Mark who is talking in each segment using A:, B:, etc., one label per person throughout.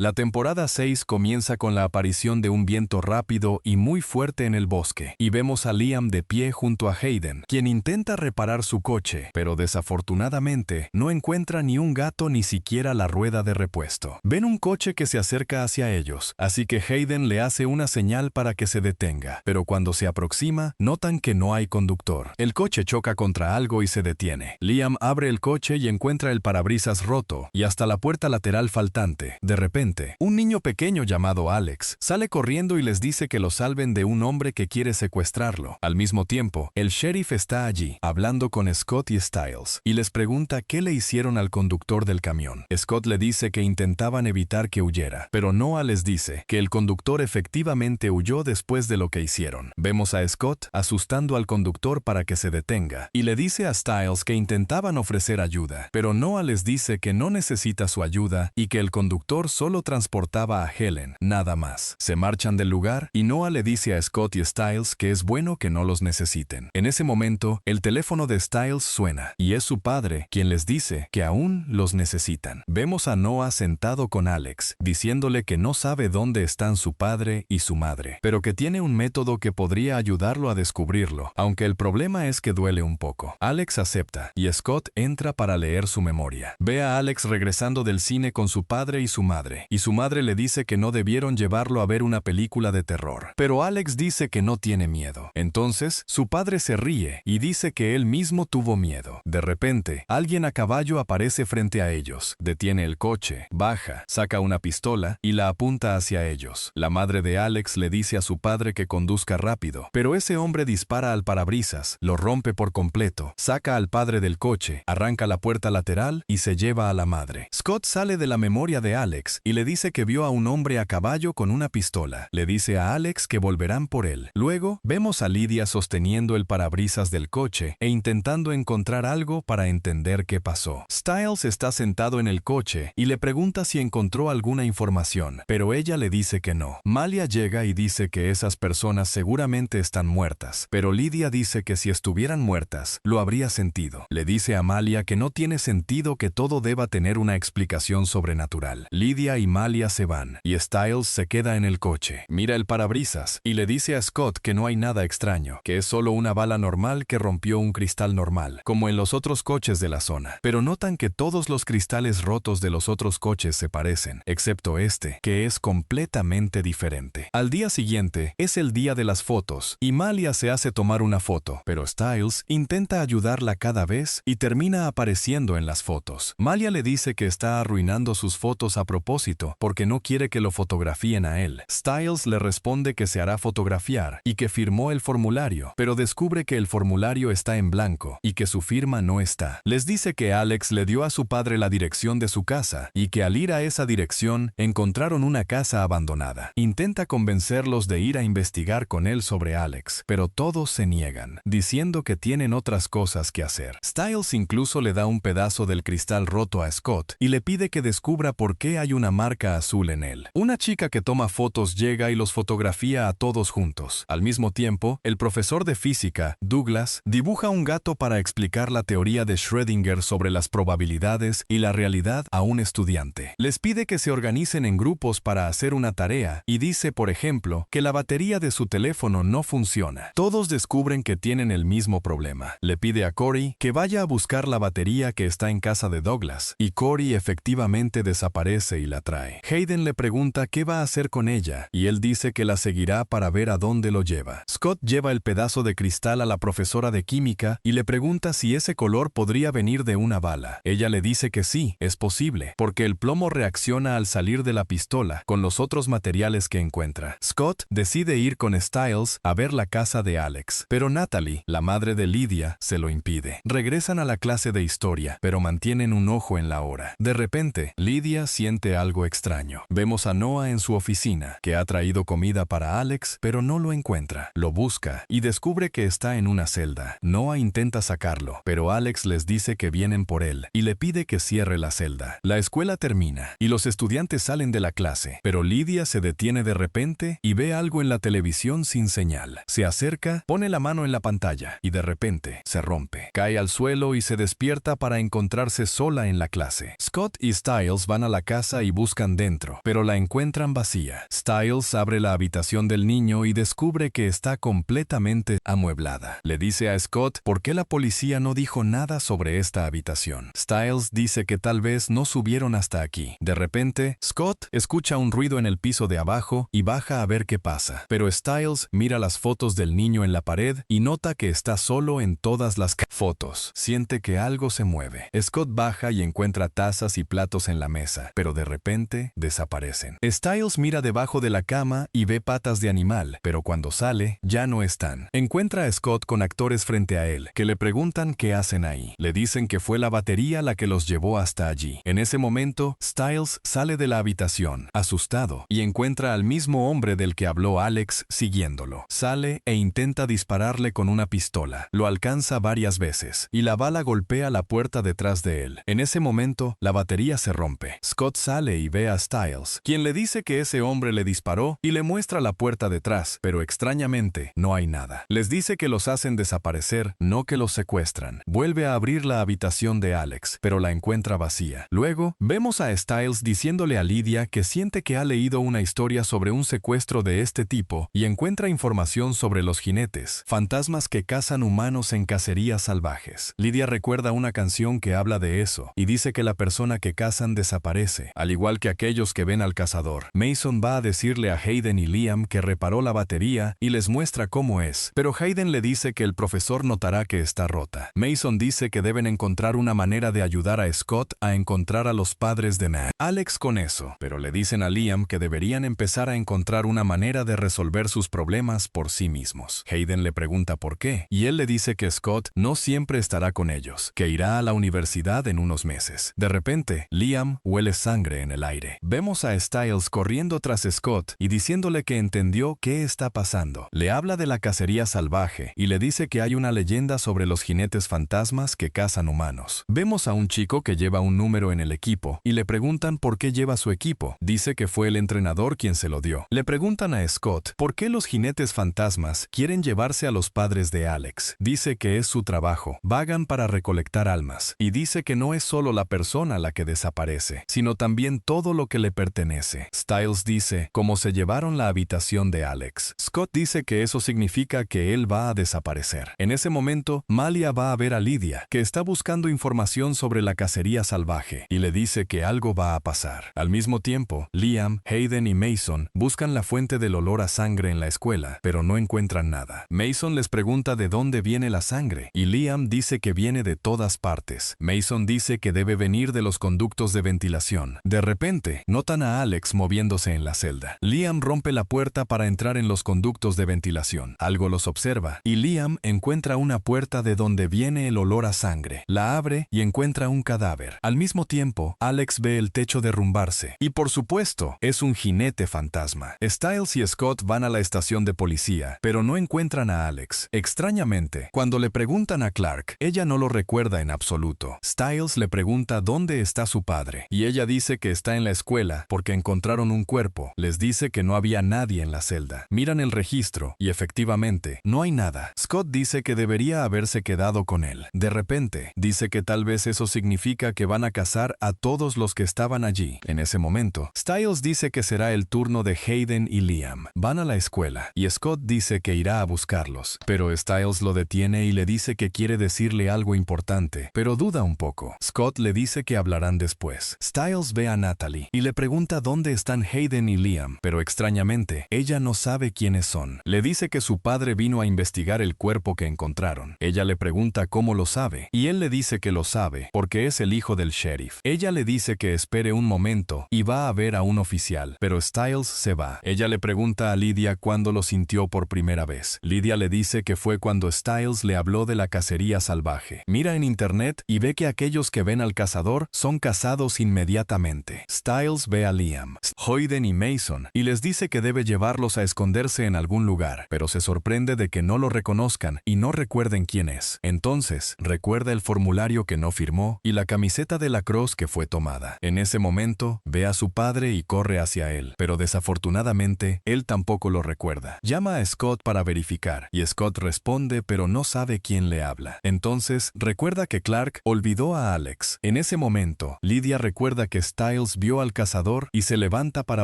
A: La temporada 6 comienza con la aparición de un viento rápido y muy fuerte en el bosque, y vemos a Liam de pie junto a Hayden, quien intenta reparar su coche, pero desafortunadamente no encuentra ni un gato ni siquiera la rueda de repuesto. Ven un coche que se acerca hacia ellos, así que Hayden le hace una señal para que se detenga, pero cuando se aproxima, notan que no hay conductor. El coche choca contra algo y se detiene. Liam abre el coche y encuentra el parabrisas roto y hasta la puerta lateral faltante. De repente, un niño pequeño llamado Alex sale corriendo y les dice que lo salven de un hombre que quiere secuestrarlo. Al mismo tiempo, el sheriff está allí, hablando con Scott y Stiles, y les pregunta qué le hicieron al conductor del camión. Scott le dice que intentaban evitar que huyera, pero Noah les dice que el conductor efectivamente huyó después de lo que hicieron. Vemos a Scott asustando al conductor para que se detenga, y le dice a Stiles que intentaban ofrecer ayuda, pero Noah les dice que no necesita su ayuda y que el conductor solo transportaba a Helen, nada más. Se marchan del lugar y Noah le dice a Scott y Stiles que es bueno que no los necesiten. En ese momento, el teléfono de Stiles suena, y es su padre quien les dice que aún los necesitan. Vemos a Noah sentado con Alex, diciéndole que no sabe dónde están su padre y su madre, pero que tiene un método que podría ayudarlo a descubrirlo, aunque el problema es que duele un poco. Alex acepta, y Scott entra para leer su memoria. Ve a Alex regresando del cine con su padre y su madre le dice que no debieron llevarlo a ver una película de terror. Pero Alex dice que no tiene miedo. Entonces, su padre se ríe y dice que él mismo tuvo miedo. De repente, alguien a caballo aparece frente a ellos, detiene el coche, baja, saca una pistola y la apunta hacia ellos. La madre de Alex le dice a su padre que conduzca rápido, pero ese hombre dispara al parabrisas, lo rompe por completo, saca al padre del coche, arranca la puerta lateral y se lleva a la madre. Scott sale de la memoria de Alex y le dice que vio a un hombre a caballo con una pistola. Le dice a Alex que volverán por él. Luego, vemos a Lydia sosteniendo el parabrisas del coche e intentando encontrar algo para entender qué pasó. Stiles está sentado en el coche y le pregunta si encontró alguna información, pero ella le dice que no. Malia llega y dice que esas personas seguramente están muertas, pero Lydia dice que si estuvieran muertas, lo habría sentido. Le dice a Malia que no tiene sentido que todo deba tener una explicación sobrenatural. Lydia y Malia se van, y Stiles se queda en el coche. Mira el parabrisas, y le dice a Scott que no hay nada extraño, que es solo una bala normal que rompió un cristal normal, como en los otros coches de la zona. Pero notan que todos los cristales rotos de los otros coches se parecen, excepto este, que es completamente diferente. Al día siguiente, es el día de las fotos, y Malia se hace tomar una foto, pero Stiles intenta ayudarla cada vez y termina apareciendo en las fotos. Malia le dice que está arruinando sus fotos a propósito porque no quiere que lo fotografíen a él. Stiles le responde que se hará fotografiar y que firmó el formulario, pero descubre que el formulario está en blanco y que su firma no está. Les dice que Alex le dio a su padre la dirección de su casa y que al ir a esa dirección encontraron una casa abandonada. Intenta convencerlos de ir a investigar con él sobre Alex, pero todos se niegan, diciendo que tienen otras cosas que hacer. Stiles incluso le da un pedazo del cristal roto a Scott y le pide que descubra por qué hay una marca azul en él. Una chica que toma fotos llega y los fotografía a todos juntos. Al mismo tiempo, el profesor de física, Douglas, dibuja un gato para explicar la teoría de Schrödinger sobre las probabilidades y la realidad a un estudiante. Les pide que se organicen en grupos para hacer una tarea y dice, por ejemplo, que la batería de su teléfono no funciona. Todos descubren que tienen el mismo problema. Le pide a Corey que vaya a buscar la batería que está en casa de Douglas, y Corey efectivamente desaparece y la trae. Hayden le pregunta qué va a hacer con ella, y él dice que la seguirá para ver a dónde lo lleva. Scott lleva el pedazo de cristal a la profesora de química y le pregunta si ese color podría venir de una bala. Ella le dice que sí, es posible, porque el plomo reacciona al salir de la pistola con los otros materiales que encuentra. Scott decide ir con Stiles a ver la casa de Alex, pero Natalie, la madre de Lydia, se lo impide. Regresan a la clase de historia, pero mantienen un ojo en la hora. De repente, Lydia siente algo extraño. Vemos a Noah en su oficina, que ha traído comida para Alex, pero no lo encuentra. Lo busca y descubre que está en una celda. Noah intenta sacarlo, pero Alex les dice que vienen por él y le pide que cierre la celda. La escuela termina y los estudiantes salen de la clase, pero Lydia se detiene de repente y ve algo en la televisión sin señal. Se acerca, pone la mano en la pantalla y de repente se rompe. Cae al suelo y se despierta para encontrarse sola en la clase. Scott y Stiles van a la casa y buscan buscan dentro, pero la encuentran vacía. Styles abre la habitación del niño y descubre que está completamente amueblada. Le dice a Scott por qué la policía no dijo nada sobre esta habitación. Styles dice que tal vez no subieron hasta aquí. De repente, Scott escucha un ruido en el piso de abajo y baja a ver qué pasa. Pero Styles mira las fotos del niño en la pared y nota que está solo en todas las fotos. Siente que algo se mueve. Scott baja y encuentra tazas y platos en la mesa, pero de repente desaparecen. Styles mira debajo de la cama y ve patas de animal, pero cuando sale, ya no están. Encuentra a Scott con actores frente a él, que le preguntan qué hacen ahí. Le dicen que fue la batería la que los llevó hasta allí. En ese momento, Styles sale de la habitación, asustado, y encuentra al mismo hombre del que habló Alex siguiéndolo. Sale e intenta dispararle con una pistola. Lo alcanza varias veces, y la bala golpea la puerta detrás de él. En ese momento, la batería se rompe. Scott sale y ve a Styles, quien le dice que ese hombre le disparó y le muestra la puerta detrás, pero extrañamente no hay nada. Les dice que los hacen desaparecer, no que los secuestran. Vuelve a abrir la habitación de Alex, pero la encuentra vacía. Luego, vemos a Styles diciéndole a Lydia que siente que ha leído una historia sobre un secuestro de este tipo y encuentra información sobre los jinetes, fantasmas que cazan humanos en cacerías salvajes. Lydia recuerda una canción que habla de eso y dice que la persona que cazan desaparece, al igual que aquellos que ven al cazador. Mason va a decirle a Hayden y Liam que reparó la batería y les muestra cómo es, pero Hayden le dice que el profesor notará que está rota. Mason dice que deben encontrar una manera de ayudar a Scott a encontrar a los padres de Matt. Alex con eso, pero le dicen a Liam que deberían empezar a encontrar una manera de resolver sus problemas por sí mismos. Hayden le pregunta por qué, y él le dice que Scott no siempre estará con ellos, que irá a la universidad en unos meses. De repente, Liam huele sangre en el aire. Vemos a Styles corriendo tras Scott y diciéndole que entendió qué está pasando. Le habla de la cacería salvaje y le dice que hay una leyenda sobre los jinetes fantasmas que cazan humanos. Vemos a un chico que lleva un número en el equipo y le preguntan por qué lleva su equipo. Dice que fue el entrenador quien se lo dio. Le preguntan a Scott por qué los jinetes fantasmas quieren llevarse a los padres de Alex. Dice que es su trabajo. Vagan para recolectar almas. Y dice que no es solo la persona la que desaparece, sino también todo lo que le pertenece. Styles dice cómo se llevaron la habitación de Alex. Scott dice que eso significa que él va a desaparecer. En ese momento, Malia va a ver a Lydia, que está buscando información sobre la cacería salvaje, y le dice que algo va a pasar. Al mismo tiempo, Liam, Hayden y Mason buscan la fuente del olor a sangre en la escuela, pero no encuentran nada. Mason les pregunta de dónde viene la sangre, y Liam dice que viene de todas partes. Mason dice que debe venir de los conductos de ventilación. De repente, notan a Alex moviéndose en la celda. Liam rompe la puerta para entrar en los conductos de ventilación. Algo los observa, y Liam encuentra una puerta de donde viene el olor a sangre. La abre y encuentra un cadáver. Al mismo tiempo, Alex ve el techo derrumbarse. Y por supuesto, es un jinete fantasma. Styles y Scott van a la estación de policía, pero no encuentran a Alex. Extrañamente, cuando le preguntan a Clark, ella no lo recuerda en absoluto. Styles le pregunta dónde está su padre, y ella dice que está en la escuela porque encontraron un cuerpo. Les dice que no había nadie en la celda. Miran el registro, y efectivamente, no hay nada. Scott dice que debería haberse quedado con él. De repente, dice que tal vez eso significa que van a cazar a todos los que estaban allí. En ese momento, Styles dice que será el turno de Hayden y Liam. Van a la escuela, y Scott dice que irá a buscarlos. Pero Styles lo detiene y le dice que quiere decirle algo importante, pero duda un poco. Scott le dice que hablarán después. Styles ve a Natalie y le pregunta dónde están Hayden y Liam, pero extrañamente, ella no sabe quiénes son. Le dice que su padre vino a investigar el cuerpo que encontraron. Ella le pregunta cómo lo sabe, y él le dice que lo sabe, porque es el hijo del sheriff. Ella le dice que espere un momento y va a ver a un oficial, pero Styles se va. Ella le pregunta a Lydia cuándo lo sintió por primera vez. Lydia le dice que fue cuando Styles le habló de la cacería salvaje. Mira en internet y ve que aquellos que ven al cazador son cazados inmediatamente. Styles ve a Liam, Hayden y Mason y les dice que debe llevarlos a esconderse en algún lugar, pero se sorprende de que no lo reconozcan y no recuerden quién es. Entonces, recuerda el formulario que no firmó y la camiseta de lacrosse que fue tomada. En ese momento, ve a su padre y corre hacia él, pero desafortunadamente, él tampoco lo recuerda. Llama a Scott para verificar, y Scott responde pero no sabe quién le habla. Entonces, recuerda que Clark olvidó a Alex. En ese momento, Lydia recuerda que Styles Styles vio al cazador y se levanta para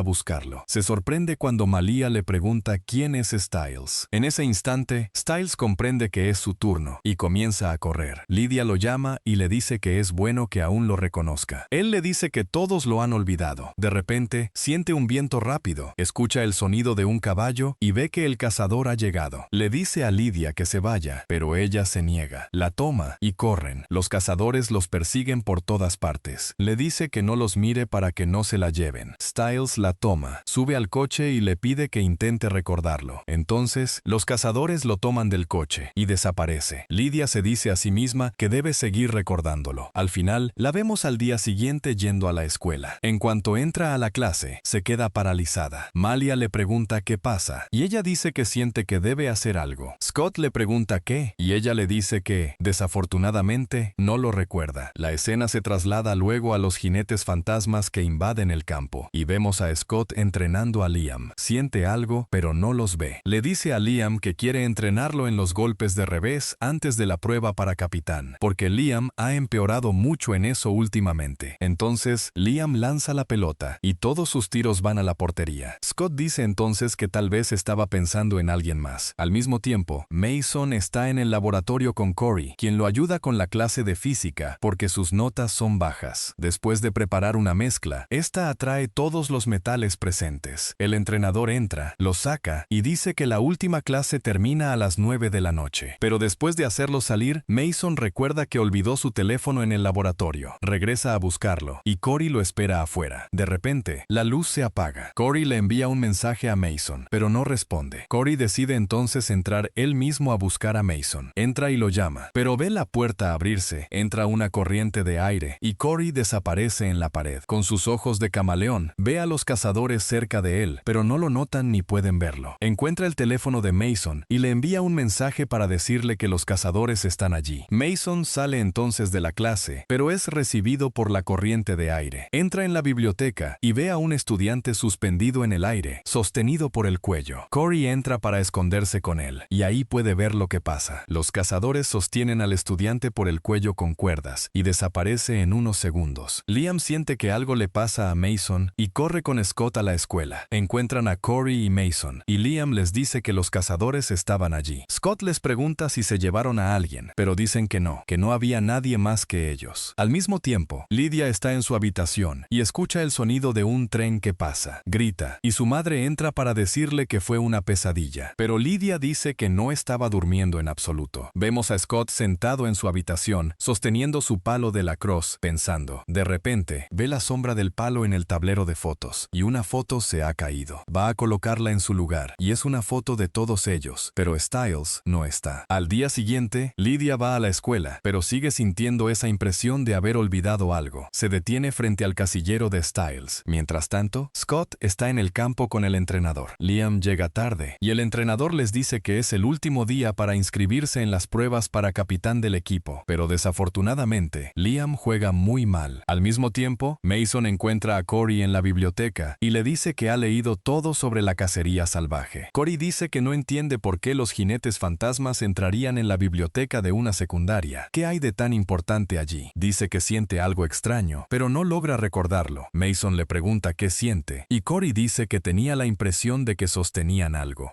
A: buscarlo. Se sorprende cuando Malia le pregunta quién es Styles. En ese instante, Styles comprende que es su turno y comienza a correr. Lydia lo llama y le dice que es bueno que aún lo reconozca. Él le dice que todos lo han olvidado. De repente, siente un viento rápido, escucha el sonido de un caballo y ve que el cazador ha llegado. Le dice a Lydia que se vaya, pero ella se niega. La toma y corren. Los cazadores los persiguen por todas partes. Le dice que no los mire para que no se la lleven. Styles la toma, sube al coche y le pide que intente recordarlo. Entonces, los cazadores lo toman del coche y desaparece. Lydia se dice a sí misma que debe seguir recordándolo. Al final, la vemos al día siguiente yendo a la escuela. En cuanto entra a la clase, se queda paralizada. Malia le pregunta qué pasa y ella dice que siente que debe hacer algo. Scott le pregunta qué y ella le dice que, desafortunadamente, no lo recuerda. La escena se traslada luego a los jinetes fantasmas que invaden el campo y vemos a Scott entrenando a Liam. Siente algo, pero no los ve. Le dice a Liam que quiere entrenarlo en los golpes de revés antes de la prueba para capitán, porque Liam ha empeorado mucho en eso últimamente. Entonces, Liam lanza la pelota y todos sus tiros van a la portería. Scott dice entonces que tal vez estaba pensando en alguien más. Al mismo tiempo, Mason está en el laboratorio con Corey, quien lo ayuda con la clase de física porque sus notas son bajas. Después de preparar una mezcla, esta atrae todos los metales presentes. El entrenador entra, los saca y dice que la última clase termina a las 9 de la noche. Pero después de hacerlo salir, Mason recuerda que olvidó su teléfono en el laboratorio. Regresa a buscarlo y Corey lo espera afuera. De repente, la luz se apaga. Corey le envía un mensaje a Mason, pero no responde. Corey decide entonces entrar él mismo a buscar a Mason. Entra y lo llama, pero ve la puerta abrirse. Entra una corriente de aire y Corey desaparece en la pared. Con sus ojos de camaleón, ve a los cazadores cerca de él, pero no lo notan ni pueden verlo. Encuentra el teléfono de Mason y le envía un mensaje para decirle que los cazadores están allí. Mason sale entonces de la clase, pero es recibido por la corriente de aire. Entra en la biblioteca y ve a un estudiante suspendido en el aire, sostenido por el cuello. Corey entra para esconderse con él, y ahí puede ver lo que pasa. Los cazadores sostienen al estudiante por el cuello con cuerdas, y desaparece en unos segundos. Liam siente que algo le pasa a Mason y corre con Scott a la escuela. Encuentran a Corey y Mason, y Liam les dice que los cazadores estaban allí. Scott les pregunta si se llevaron a alguien, pero dicen que no había nadie más que ellos. Al mismo tiempo, Lydia está en su habitación y escucha el sonido de un tren que pasa. Grita, y su madre entra para decirle que fue una pesadilla. Pero Lydia dice que no estaba durmiendo en absoluto. Vemos a Scott sentado en su habitación, sosteniendo su palo de lacrosse, pensando. De repente, ve la sombra del palo en el tablero de fotos, y una foto se ha caído. Va a colocarla en su lugar, y es una foto de todos ellos, pero Styles no está. Al día siguiente, Lydia va a la escuela, pero sigue sintiendo esa impresión de haber olvidado algo. Se detiene frente al casillero de Styles. Mientras tanto, Scott está en el campo con el entrenador. Liam llega tarde, y el entrenador les dice que es el último día para inscribirse en las pruebas para capitán del equipo, pero desafortunadamente, Liam juega muy mal. Al mismo tiempo, Mason encuentra a Corey en la biblioteca y le dice que ha leído todo sobre la cacería salvaje. Corey dice que no entiende por qué los jinetes fantasmas entrarían en la biblioteca de una secundaria. ¿Qué hay de tan importante allí? Dice que siente algo extraño, pero no logra recordarlo. Mason le pregunta qué siente, y Corey dice que tenía la impresión de que sostenían algo.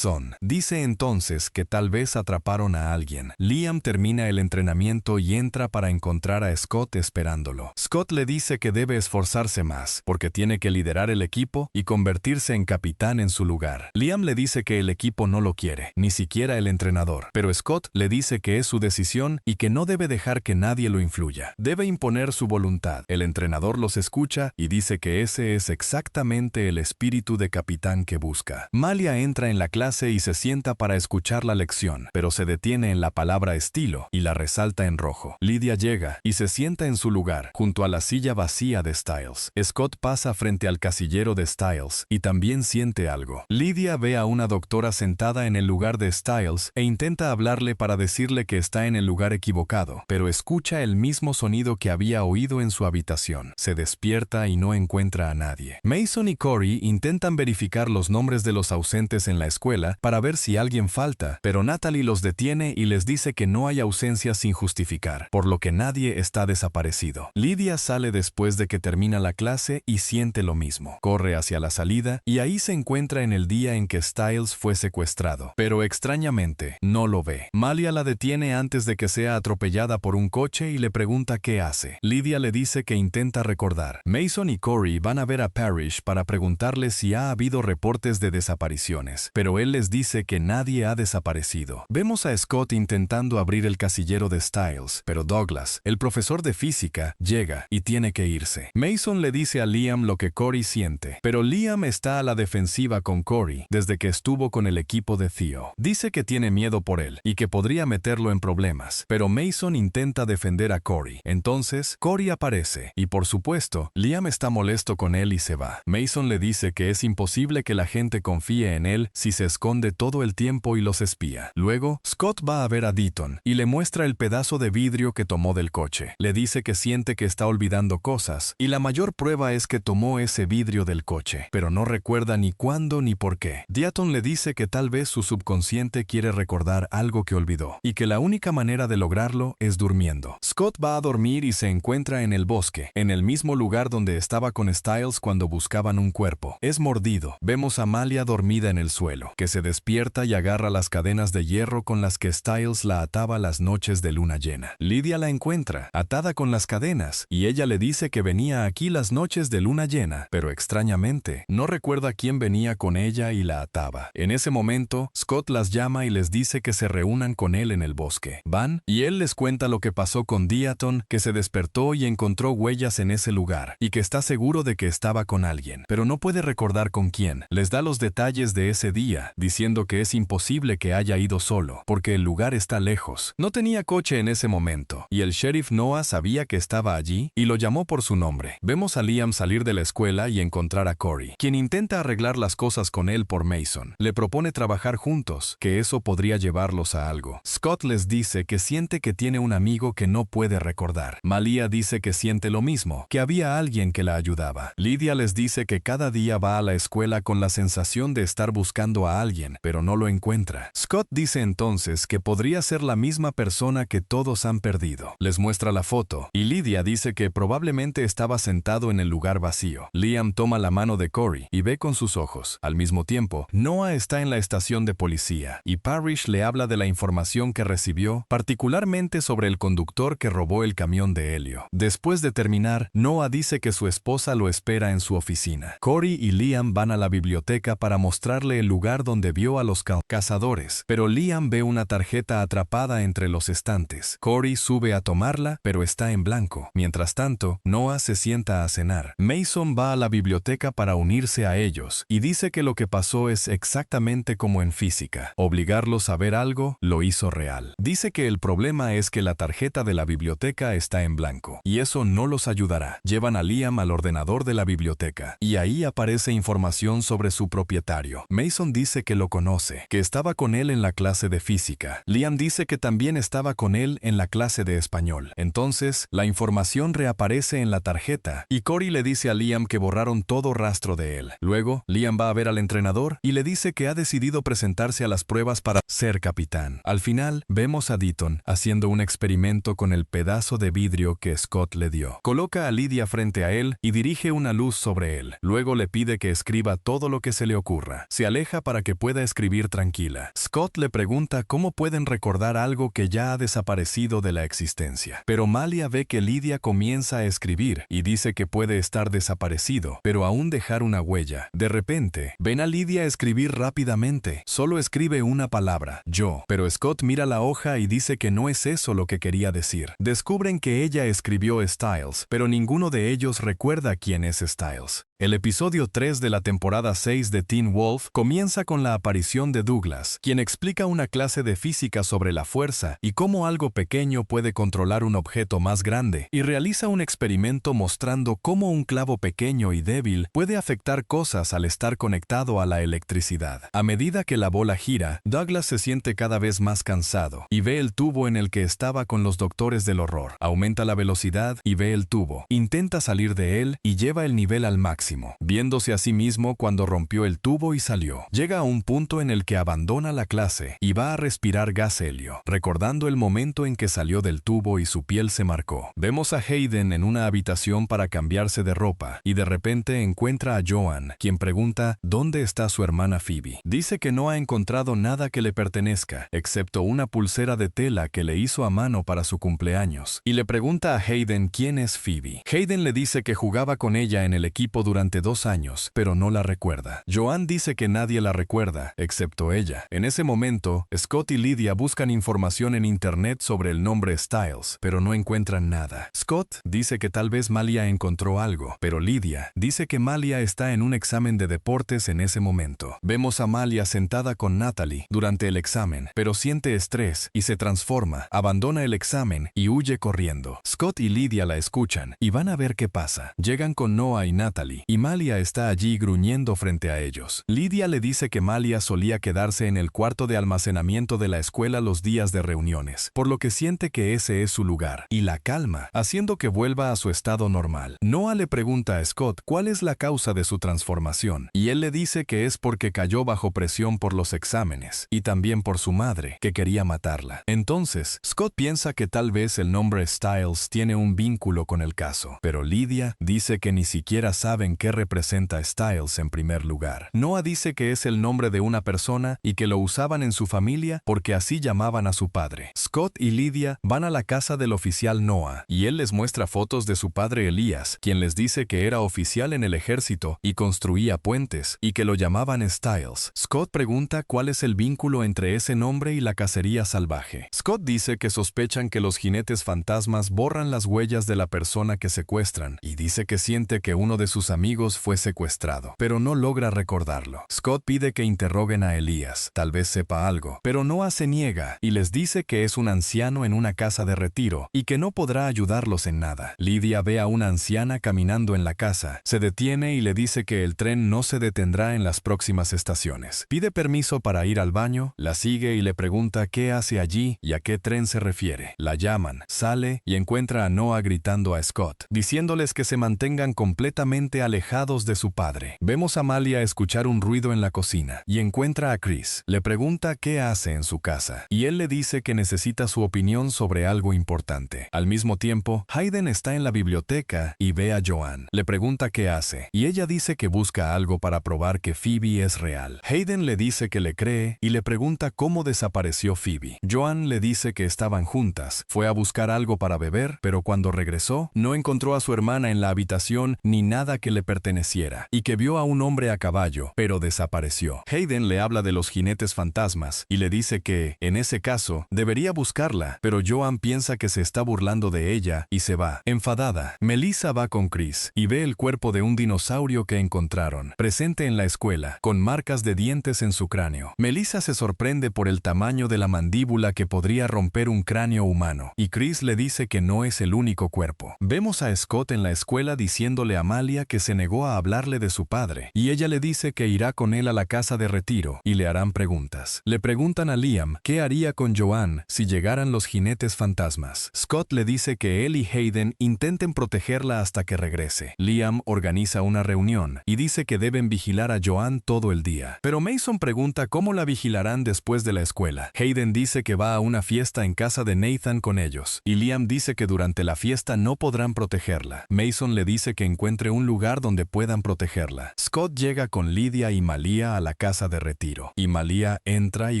A: Dice entonces que tal vez atraparon a alguien. Liam termina el entrenamiento y entra para encontrar a Scott esperándolo. Scott le dice que debe esforzarse más, porque tiene que liderar el equipo y convertirse en capitán en su lugar. Liam le dice que el equipo no lo quiere, ni siquiera el entrenador, pero Scott le dice que es su decisión y que no debe dejar que nadie lo influya. Debe imponer su voluntad. El entrenador los escucha y dice que ese es exactamente el espíritu de capitán que busca. Malia entra en la clase y se sienta para escuchar la lección, pero se detiene en la palabra estilo y la resalta en rojo. Lydia llega y se sienta en su lugar, junto a la silla vacía de Styles. Scott pasa frente al casillero de Styles y también siente algo. Lydia ve a una doctora sentada en el lugar de Styles e intenta hablarle para decirle que está en el lugar equivocado, pero escucha el mismo sonido que había oído en su habitación. Se despierta y no encuentra a nadie. Mason y Corey intentan verificar los nombres de los ausentes en la escuela para ver si alguien falta, pero Natalie los detiene y les dice que no hay ausencias sin justificar, por lo que nadie está desaparecido. Lydia sale después de que termina termina la clase y siente lo mismo. Corre hacia la salida y ahí se encuentra en el día en que Stiles fue secuestrado. Pero extrañamente, no lo ve. Malia la detiene antes de que sea atropellada por un coche y le pregunta qué hace. Lydia le dice que intenta recordar. Mason y Corey van a ver a Parrish para preguntarle si ha habido reportes de desapariciones, pero él les dice que nadie ha desaparecido. Vemos a Scott intentando abrir el casillero de Stiles, pero Douglas, el profesor de física, llega y tiene que irse. Mason le dice a Liam lo que Corey siente, pero Liam está a la defensiva con Corey desde que estuvo con el equipo de Theo. Dice que tiene miedo por él y que podría meterlo en problemas, pero Mason intenta defender a Corey. Entonces, Corey aparece y por supuesto, Liam está molesto con él y se va. Mason le dice que es imposible que la gente confíe en él si se esconde todo el tiempo y los espía. Luego, Scott va a ver a Deaton y le muestra el pedazo de vidrio que tomó del coche. Le dice que siente que está olvidando cosas y la mayor prueba es que tomó ese vidrio del coche, pero no recuerda ni cuándo ni por qué. Deaton le dice que tal vez su subconsciente quiere recordar algo que olvidó y que la única manera de lograrlo es durmiendo. Scott va a dormir y se encuentra en el bosque, en el mismo lugar donde estaba con Stiles cuando buscaban un cuerpo. Es mordido. Vemos a Malia dormida en el suelo, que se despierta y agarra las cadenas de hierro con las que Stiles la ataba las noches de luna llena. Lydia la encuentra, atada con las cadenas, y ella le dice que venía aquí las noches de luna llena, pero extrañamente, no recuerda quién venía con ella y la ataba. En ese momento, Scott las llama y les dice que se reúnan con él en el bosque. Van, y él les cuenta lo que pasó con Deaton, que se despertó y encontró huellas en ese lugar, y que está seguro de que estaba con alguien, pero no puede recordar con quién. Les da los detalles de ese día, diciendo que es imposible que haya ido solo, porque el lugar está lejos. No tenía coche en ese momento, y el sheriff Noah sabía que estaba allí y lo llamó por su nombre. Vemos a Liam salir de la escuela y encontrar a Corey, quien intenta arreglar las cosas con él por Mason. Le propone trabajar juntos, que eso podría llevarlos a algo. Scott les dice que siente que tiene un amigo que no puede recordar. Malia dice que siente lo mismo, que había alguien que la ayudaba. Lydia les dice que cada día va a la escuela con la sensación de estar buscando a alguien, pero no lo encuentra. Scott dice entonces que podría ser la misma persona que todos han perdido. Les muestra la foto, y Lydia dice que probablemente estaba sentado en el lugar vacío. Liam toma la mano de Corey y ve con sus ojos. Al mismo tiempo, Noah está en la estación de policía, y Parrish le habla de la información que recibió, particularmente sobre el conductor que robó el camión de Helio. Después de terminar, Noah dice que su esposa lo espera en su oficina. Corey y Liam van a la biblioteca para mostrarle el lugar donde vio a los cazadores, pero Liam ve una tarjeta atrapada entre los estantes. Corey sube a tomarla, pero está en blanco. Mientras tanto, Noah se sienta a cenar. Mason va a la biblioteca para unirse a ellos, y dice que lo que pasó es exactamente como en física. Obligarlos a ver algo lo hizo real. Dice que el problema es que la tarjeta de la biblioteca está en blanco, y eso no los ayudará. Llevan a Liam al ordenador de la biblioteca, y ahí aparece información sobre su propietario. Mason dice que lo conoce, que estaba con él en la clase de física. Liam dice que también estaba con él en la clase de español. Entonces, la información reaparece en la tarjeta, y Corey le dice a Liam que borraron todo rastro de él. Luego, Liam va a ver al entrenador y le dice que ha decidido presentarse a las pruebas para ser capitán. Al final, vemos a Deaton haciendo un experimento con el pedazo de vidrio que Scott le dio. Coloca a Lydia frente a él y dirige una luz sobre él. Luego le pide que escriba todo lo que se le ocurra. Se aleja para que pueda escribir tranquila. Scott le pregunta cómo pueden recordar algo que ya ha desaparecido de la existencia. Pero Malia ve que Lydia comienza a escribir y dice que puede estar desaparecido, pero aún dejar una huella. De repente, ven a Lydia escribir rápidamente. Solo escribe una palabra, yo. Pero Scott mira la hoja y dice que no es eso lo que quería decir. Descubren que ella escribió Stiles, pero ninguno de ellos recuerda quién es Stiles. El episodio 3 de la temporada 6 de Teen Wolf comienza con la aparición de Douglas, quien explica una clase de física sobre la fuerza y cómo algo pequeño puede controlar un objeto más grande, y realiza un experimento mostrando cómo un clavo pequeño y débil puede afectar cosas al estar conectado a la electricidad. A medida que la bola gira, Douglas se siente cada vez más cansado y ve el tubo en el que estaba con los doctores del horror. Aumenta la velocidad y ve el tubo. Intenta salir de él y lleva el nivel al máximo. máximo, viéndose a sí mismo cuando rompió el tubo y salió. Llega a un punto en el que abandona la clase y va a respirar gas helio, recordando el momento en que salió del tubo y su piel se marcó. Vemos a Hayden en una habitación para cambiarse de ropa y de repente encuentra a Joan, quien pregunta ¿dónde está su hermana Phoebe? Dice que no ha encontrado nada que le pertenezca, excepto una pulsera de tela que le hizo a mano para su cumpleaños, y le pregunta a Hayden quién es Phoebe. Hayden le dice que jugaba con ella en el equipo durante 2 años, pero no la recuerda. Joan dice que nadie la recuerda, excepto ella. En ese momento, Scott y Lydia buscan información en internet sobre el nombre Stiles, pero no encuentran nada. Scott dice que tal vez Malia encontró algo, pero Lydia dice que Malia está en un examen de deportes en ese momento. Vemos a Malia sentada con Natalie durante el examen, pero siente estrés y se transforma, abandona el examen y huye corriendo. Scott y Lydia la escuchan y van a ver qué pasa. Llegan con Noah y Natalie, y Malia está allí gruñendo frente a ellos. Lydia le dice que Malia solía quedarse en el cuarto de almacenamiento de la escuela los días de reuniones, por lo que siente que ese es su lugar, y la calma, haciendo que vuelva a su estado normal. Noah le pregunta a Scott cuál es la causa de su transformación, y él le dice que es porque cayó bajo presión por los exámenes, y también por su madre, que quería matarla. Entonces, Scott piensa que tal vez el nombre Stiles tiene un vínculo con el caso, pero Lydia dice que ni siquiera saben qué representa Stiles en primer lugar. Noah dice que es el nombre de una persona y que lo usaban en su familia porque así llamaban a su padre. Scott y Lydia van a la casa del oficial Noah, y él les muestra fotos de su padre Elías, quien les dice que era oficial en el ejército y construía puentes, y que lo llamaban Stiles. Scott pregunta cuál es el vínculo entre ese nombre y la cacería salvaje. Scott dice que sospechan que los jinetes fantasmas borran las huellas de la persona que secuestran, y dice que siente que uno de sus amigos fue secuestrado, pero no logra recordarlo. Scott pide que interroguen a Elías, tal vez sepa algo, pero Noah se niega y les dice que es un anciano en una casa de retiro y que no podrá ayudarlos en nada. Lydia ve a una anciana caminando en la casa, se detiene y le dice que el tren no se detendrá en las próximas estaciones. Pide permiso para ir al baño, la sigue y le pregunta qué hace allí y a qué tren se refiere. La llaman, sale y encuentra a Noah gritando a Scott, diciéndoles que se mantengan completamente alejados de su padre. Vemos a Malia escuchar un ruido en la cocina y encuentra a Chris. Le pregunta qué hace en su casa y él le dice que necesita su opinión sobre algo importante. Al mismo tiempo, Hayden está en la biblioteca y ve a Joan. Le pregunta qué hace y ella dice que busca algo para probar que Phoebe es real. Hayden le dice que le cree y le pregunta cómo desapareció Phoebe. Joan le dice que estaban juntas, fue a buscar algo para beber, pero cuando regresó, no encontró a su hermana en la habitación ni nada que le perteneciera, y que vio a un hombre a caballo, pero desapareció. Hayden le habla de los jinetes fantasmas y le dice que, en ese caso, debería buscarla, pero Joan piensa que se está burlando de ella y se va. Enfadada, Melissa va con Chris y ve el cuerpo de un dinosaurio que encontraron, presente en la escuela, con marcas de dientes en su cráneo. Melissa se sorprende por el tamaño de la mandíbula que podría romper un cráneo humano, y Chris le dice que no es el único cuerpo. Vemos a Scott en la escuela diciéndole a Malia que se negó a hablarle de su padre, y ella le dice que irá con él a la casa de retiro y le harán preguntas. Le preguntan a Liam qué haría con Joan si llegaran los jinetes fantasmas. Scott le dice que él y Hayden intenten protegerla hasta que regrese. Liam organiza una reunión y dice que deben vigilar a Joan todo el día, pero Mason pregunta cómo la vigilarán después de la escuela. Hayden dice que va a una fiesta en casa de Nathan con ellos, y Liam dice que durante la fiesta no podrán protegerla. Mason le dice que encuentre un lugar donde puedan protegerla. Scott llega con Lydia y Malia a la casa de retiro, y Malia entra y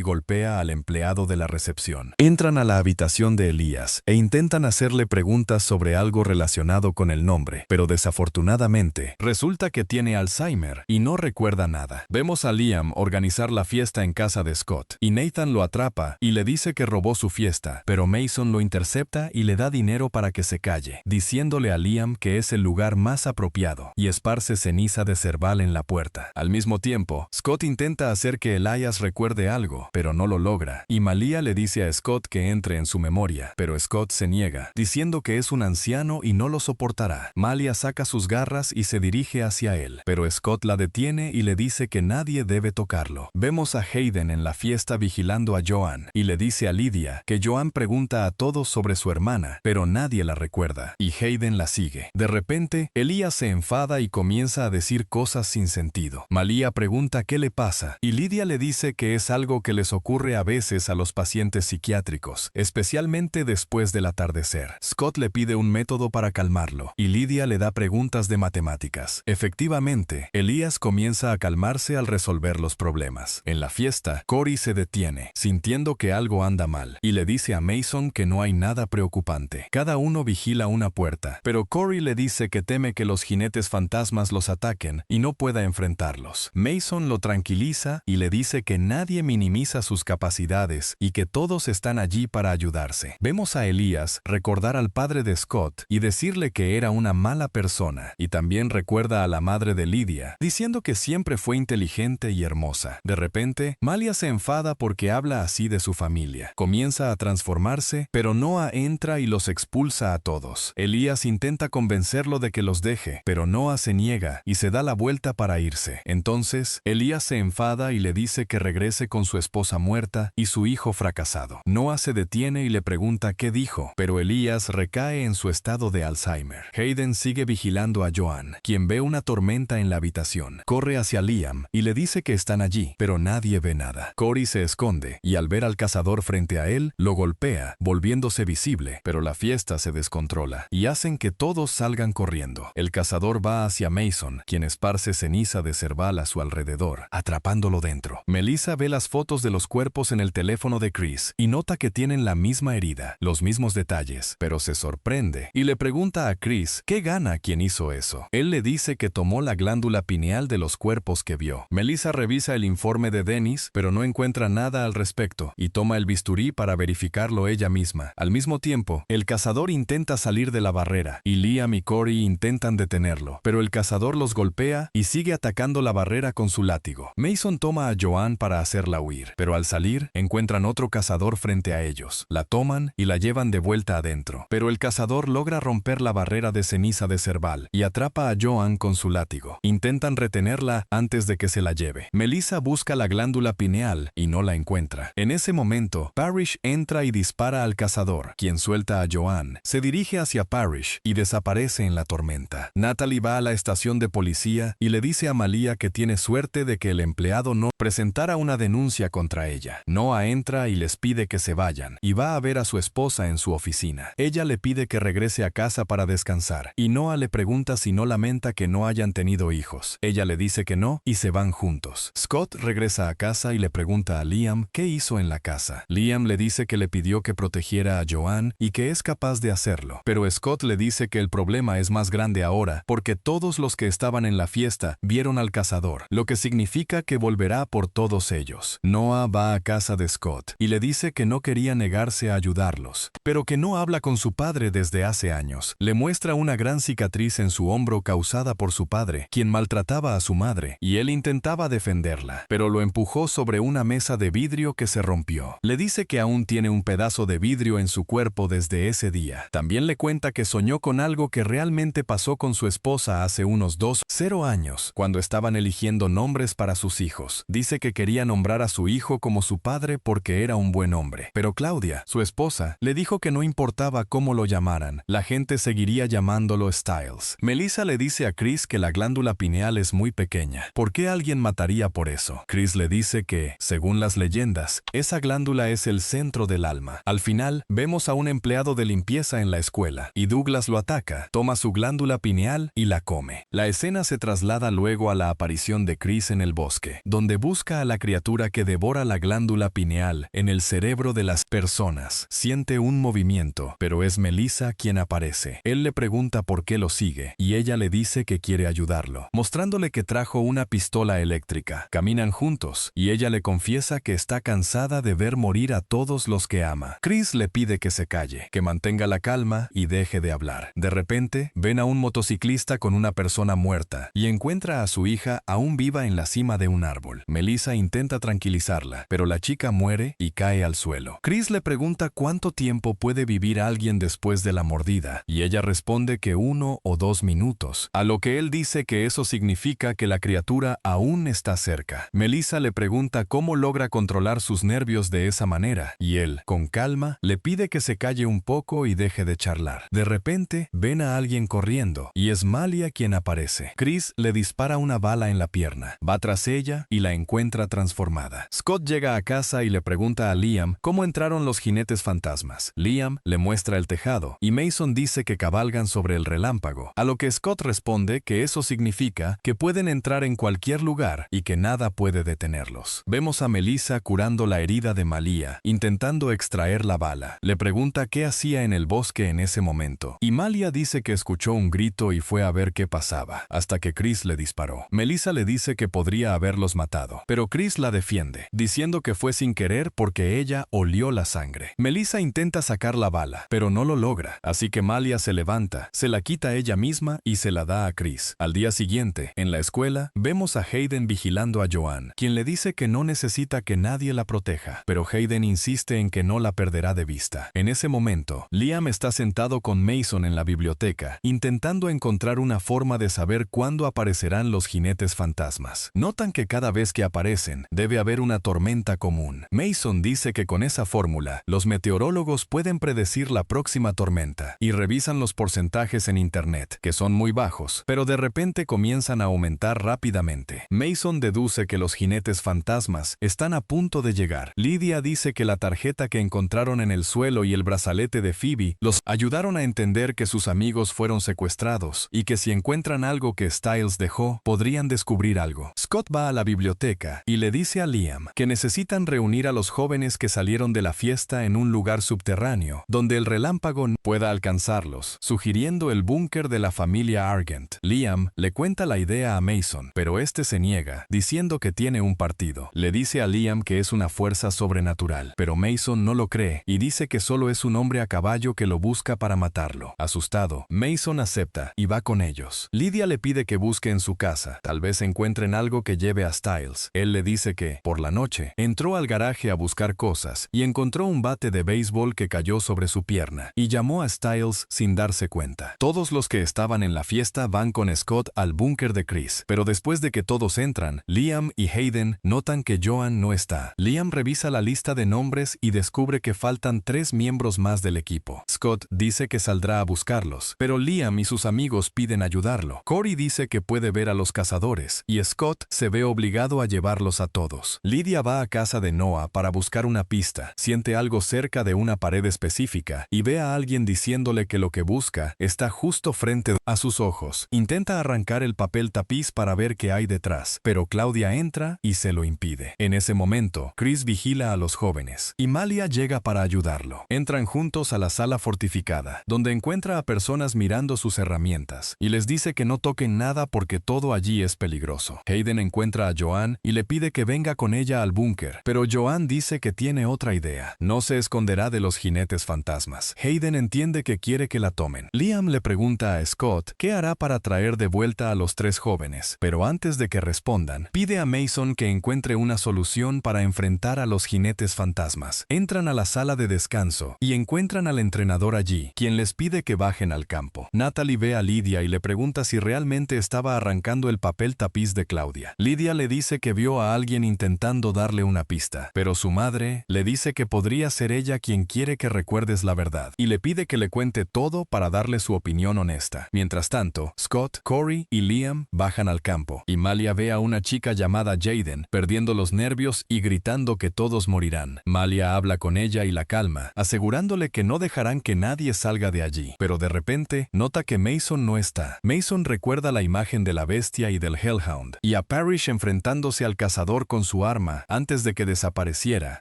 A: golpea al empleado de la recepción. Entran a la habitación de Elías e intentan hacerle preguntas sobre algo relacionado con el nombre, pero desafortunadamente resulta que tiene Alzheimer y no recuerda nada. Vemos a Liam organizar la fiesta en casa de Scott, y Nathan lo atrapa y le dice que robó su fiesta, pero Mason lo intercepta y le da dinero para que se calle, diciéndole a Liam que es el lugar más apropiado, y esparce ceniza de cerval en la puerta. Al mismo tiempo, Scott intenta hacer que Elias recuerde algo, pero no lo logra, y Malia le dice a Scott que entre en su memoria, pero Scott se niega, diciendo que es un anciano y no lo soportará. Malia saca sus garras y se dirige hacia él, pero Scott la detiene y le dice que nadie debe tocarlo. Vemos a Hayden en la fiesta vigilando a Joan, y le dice a Lydia que Joan pregunta a todos sobre su hermana, pero nadie la recuerda, y Hayden la sigue. De repente, Elías se enfada enfada y comienza a decir cosas sin sentido. Malia pregunta qué le pasa y Lydia le dice que es algo que les ocurre a veces a los pacientes psiquiátricos, especialmente después del atardecer. Scott le pide un método para calmarlo y Lydia le da preguntas de matemáticas. Efectivamente, Elias comienza a calmarse al resolver los problemas. En la fiesta, Cory se detiene, sintiendo que algo anda mal, y le dice a Mason que no hay nada preocupante. Cada uno vigila una puerta, pero Cory le dice que teme que los jinetes fantasmas los ataquen y no pueda enfrentarlos. Mason lo tranquiliza y le dice que nadie minimiza sus capacidades y que todos están allí para ayudarse. Vemos a Elias recordar al padre de Scott y decirle que era una mala persona, y también recuerda a la madre de Lydia, diciendo que siempre fue inteligente y hermosa. De repente, Malia se enfada porque habla así de su familia. Comienza a transformarse, pero Noah entra y los expulsa a todos. Elias intenta convencerlo de que los deje, pero Noah se niega y se da la vuelta para irse. Entonces, Elias se enfada y le dice que regrese con su esposa muerta y su hijo fracasado. Noah se detiene y le pregunta qué dijo, pero Elias recae en su estado de Alzheimer. Hayden sigue vigilando a Joan, quien ve una tormenta en la habitación. Corre hacia Liam y le dice que están allí, pero nadie ve nada. Cory se esconde y al ver al cazador frente a él, lo golpea, volviéndose visible, pero la fiesta se descontrola y hacen que todos salgan corriendo. El cazador va hacia Mason, quien esparce ceniza de cerval a su alrededor, atrapándolo dentro. Melissa ve las fotos de los cuerpos en el teléfono de Chris y nota que tienen la misma herida, los mismos detalles, pero se sorprende y le pregunta a Chris qué gana quien hizo eso. Él le dice que tomó la glándula pineal de los cuerpos que vio. Melissa revisa el informe de Dennis, pero no encuentra nada al respecto y toma el bisturí para verificarlo ella misma. Al mismo tiempo, el cazador intenta salir de la barrera y Liam y Cory intentan detenerlo, pero el cazador los golpea y sigue atacando la barrera con su látigo. Mason toma a Joan para hacerla huir, pero al salir encuentran otro cazador frente a ellos. La toman y la llevan de vuelta adentro, pero el cazador logra romper la barrera de ceniza de cerval y atrapa a Joan con su látigo. Intentan retenerla antes de que se la lleve. Melissa busca la glándula pineal y no la encuentra. En ese momento, Parrish entra y dispara al cazador, quien suelta a Joan. Se dirige hacia Parrish y desaparece en la tormenta. Natalie va a la estación de policía y le dice a Malia que tiene suerte de que el empleado no presentara una denuncia contra ella. Noah entra y les pide que se vayan y va a ver a su esposa en su oficina. Ella le pide que regrese a casa para descansar y Noah le pregunta si no lamenta que no hayan tenido hijos. Ella le dice que no y se van juntos. Scott regresa a casa y le pregunta a Liam qué hizo en la casa. Liam le dice que le pidió que protegiera a Joan y que es capaz de hacerlo, pero Scott le dice que el problema es más grande ahora porque todos los que estaban en la fiesta vieron al cazador, lo que significa que volverá por todos ellos. Noah va a casa de Scott y le dice que no quería negarse a ayudarlos, pero que no habla con su padre desde hace años. Le muestra una gran cicatriz en su hombro causada por su padre, quien maltrataba a su madre, y él intentaba defenderla, pero lo empujó sobre una mesa de vidrio que se rompió. Le dice que aún tiene un pedazo de vidrio en su cuerpo desde ese día. También le cuenta que soñó con algo que realmente pasó con su esposa hace unos 0 años, cuando estaban eligiendo nombres para sus hijos. Dice que quería nombrar a su hijo como su padre porque era un buen hombre. Pero Claudia, su esposa, le dijo que no importaba cómo lo llamaran, la gente seguiría llamándolo Styles. Melissa le dice a Chris que la glándula pineal es muy pequeña. ¿Por qué alguien mataría por eso? Chris le dice que, según las leyendas, esa glándula es el centro del alma. Al final, vemos a un empleado de limpieza en la escuela, y Douglas lo ataca, toma su glándula pineal y la come. La escena se traslada luego a la aparición de Chris en el bosque, donde busca a la criatura que devora la glándula pineal en el cerebro de las personas. Siente un movimiento, pero es Melissa quien aparece. Él le pregunta por qué lo sigue, y ella le dice que quiere ayudarlo, mostrándole que trajo una pistola eléctrica. Caminan juntos, y ella le confiesa que está cansada de ver morir a todos los que ama. Chris le pide que se calle, que mantenga la calma y deje de hablar. De repente, ven a un motociclista con una persona muerta, y encuentra a su hija aún viva en la cima de un árbol. Melissa intenta tranquilizarla, pero la chica muere y cae al suelo. Chris le pregunta cuánto tiempo puede vivir alguien después de la mordida, y ella responde que 1 o 2 minutos, a lo que él dice que eso significa que la criatura aún está cerca. Melissa le pregunta cómo logra controlar sus nervios de esa manera, y él, con calma, le pide que se calle un poco y deje de charlar. De repente, ven a alguien corriendo, y es Malia Malia quien aparece. Chris le dispara una bala en la pierna, va tras ella y la encuentra transformada. Scott llega a casa y le pregunta a Liam cómo entraron los jinetes fantasmas. Liam le muestra el tejado y Mason dice que cabalgan sobre el relámpago, a lo que Scott responde que eso significa que pueden entrar en cualquier lugar y que nada puede detenerlos. Vemos a Melissa curando la herida de Malia, intentando extraer la bala. Le pregunta qué hacía en el bosque en ese momento, y Malia dice que escuchó un grito y fue a ver qué pasaba, hasta que Chris le disparó. Melissa le dice que podría haberlos matado, pero Chris la defiende, diciendo que fue sin querer porque ella olió la sangre. Melissa intenta sacar la bala, pero no lo logra, así que Malia se levanta, se la quita ella misma y se la da a Chris. Al día siguiente, en la escuela, vemos a Hayden vigilando a Joanne, quien le dice que no necesita que nadie la proteja, pero Hayden insiste en que no la perderá de vista. En ese momento, Liam está sentado con Mason en la biblioteca, intentando encontrar una forma de saber cuándo aparecerán los jinetes fantasmas. Notan que cada vez que aparecen, debe haber una tormenta común. Mason dice que con esa fórmula, los meteorólogos pueden predecir la próxima tormenta, y revisan los porcentajes en internet, que son muy bajos, pero de repente comienzan a aumentar rápidamente. Mason deduce que los jinetes fantasmas están a punto de llegar. Lydia dice que la tarjeta que encontraron en el suelo y el brazalete de Phoebe los ayudaron a entender que sus amigos fueron secuestrados y que si encuentran algo que Stiles dejó, podrían descubrir algo. Scott va a la biblioteca y le dice a Liam que necesitan reunir a los jóvenes que salieron de la fiesta en un lugar subterráneo, donde el relámpago no pueda alcanzarlos, sugiriendo el búnker de la familia Argent. Liam le cuenta la idea a Mason, pero este se niega, diciendo que tiene un partido. Le dice a Liam que es una fuerza sobrenatural, pero Mason no lo cree y dice que solo es un hombre a caballo que lo busca para matarlo. Asustado, Mason acepta y va con ellos. Lydia le pide que busque en su casa, tal vez encuentren algo que lleve a Stiles. Él le dice que, por la noche, entró al garaje a buscar cosas y encontró un bate de béisbol que cayó sobre su pierna, y llamó a Stiles sin darse cuenta. Todos los que estaban en la fiesta van con Scott al búnker de Chris, pero después de que todos entran, Liam y Hayden notan que Joanne no está. Liam revisa la lista de nombres y descubre que faltan 3 miembros más del equipo. Scott dice que saldrá a buscarlos, pero Liam y sus amigos piden ayudarlo. Corey dice que puede ver a los cazadores, y Scott se ve obligado a llevarlos a todos. Lydia va a casa de Noah para buscar una pista, siente algo cerca de una pared específica y ve a alguien diciéndole que lo que busca está justo frente a sus ojos. Intenta arrancar el papel tapiz para ver qué hay detrás, pero Claudia entra y se lo impide. En ese momento, Chris vigila a los jóvenes, y Malia llega para ayudarlo. Entran juntos a la sala fortificada, donde encuentra a personas mirando sus herramientas, y les dice que no toquen nada porque todo allí es peligroso. Hayden encuentra a Joanne y le pide que venga con ella al búnker, pero Joanne dice que tiene otra idea. No se esconderá de los jinetes fantasmas. Hayden entiende que quiere que la tomen. Liam le pregunta a Scott qué hará para traer de vuelta a los 3 jóvenes, pero antes de que respondan, pide a Mason que encuentre una solución para enfrentar a los jinetes fantasmas. Entran a la sala de descanso y encuentran al entrenador allí, quien les pide que bajen al campo. Natalie ve a Lydia y le pregunta si realmente estaba arrancando el papel tapiz de Claudia. Lydia le dice que vio a alguien intentando darle una pista, pero su madre le dice que podría ser ella quien quiere que recuerdes la verdad, y le pide que le cuente todo para darle su opinión honesta. Mientras tanto, Scott, Corey y Liam bajan al campo, y Malia ve a una chica llamada Jaden, perdiendo los nervios y gritando que todos morirán. Malia habla con ella y la calma, asegurándole que no dejarán que nadie salga de allí, pero de repente nota que Mason no está. Mason recuerda la imagen de la bestia y del Hellhound, y a Parrish enfrentándose al cazador con su arma antes de que desapareciera,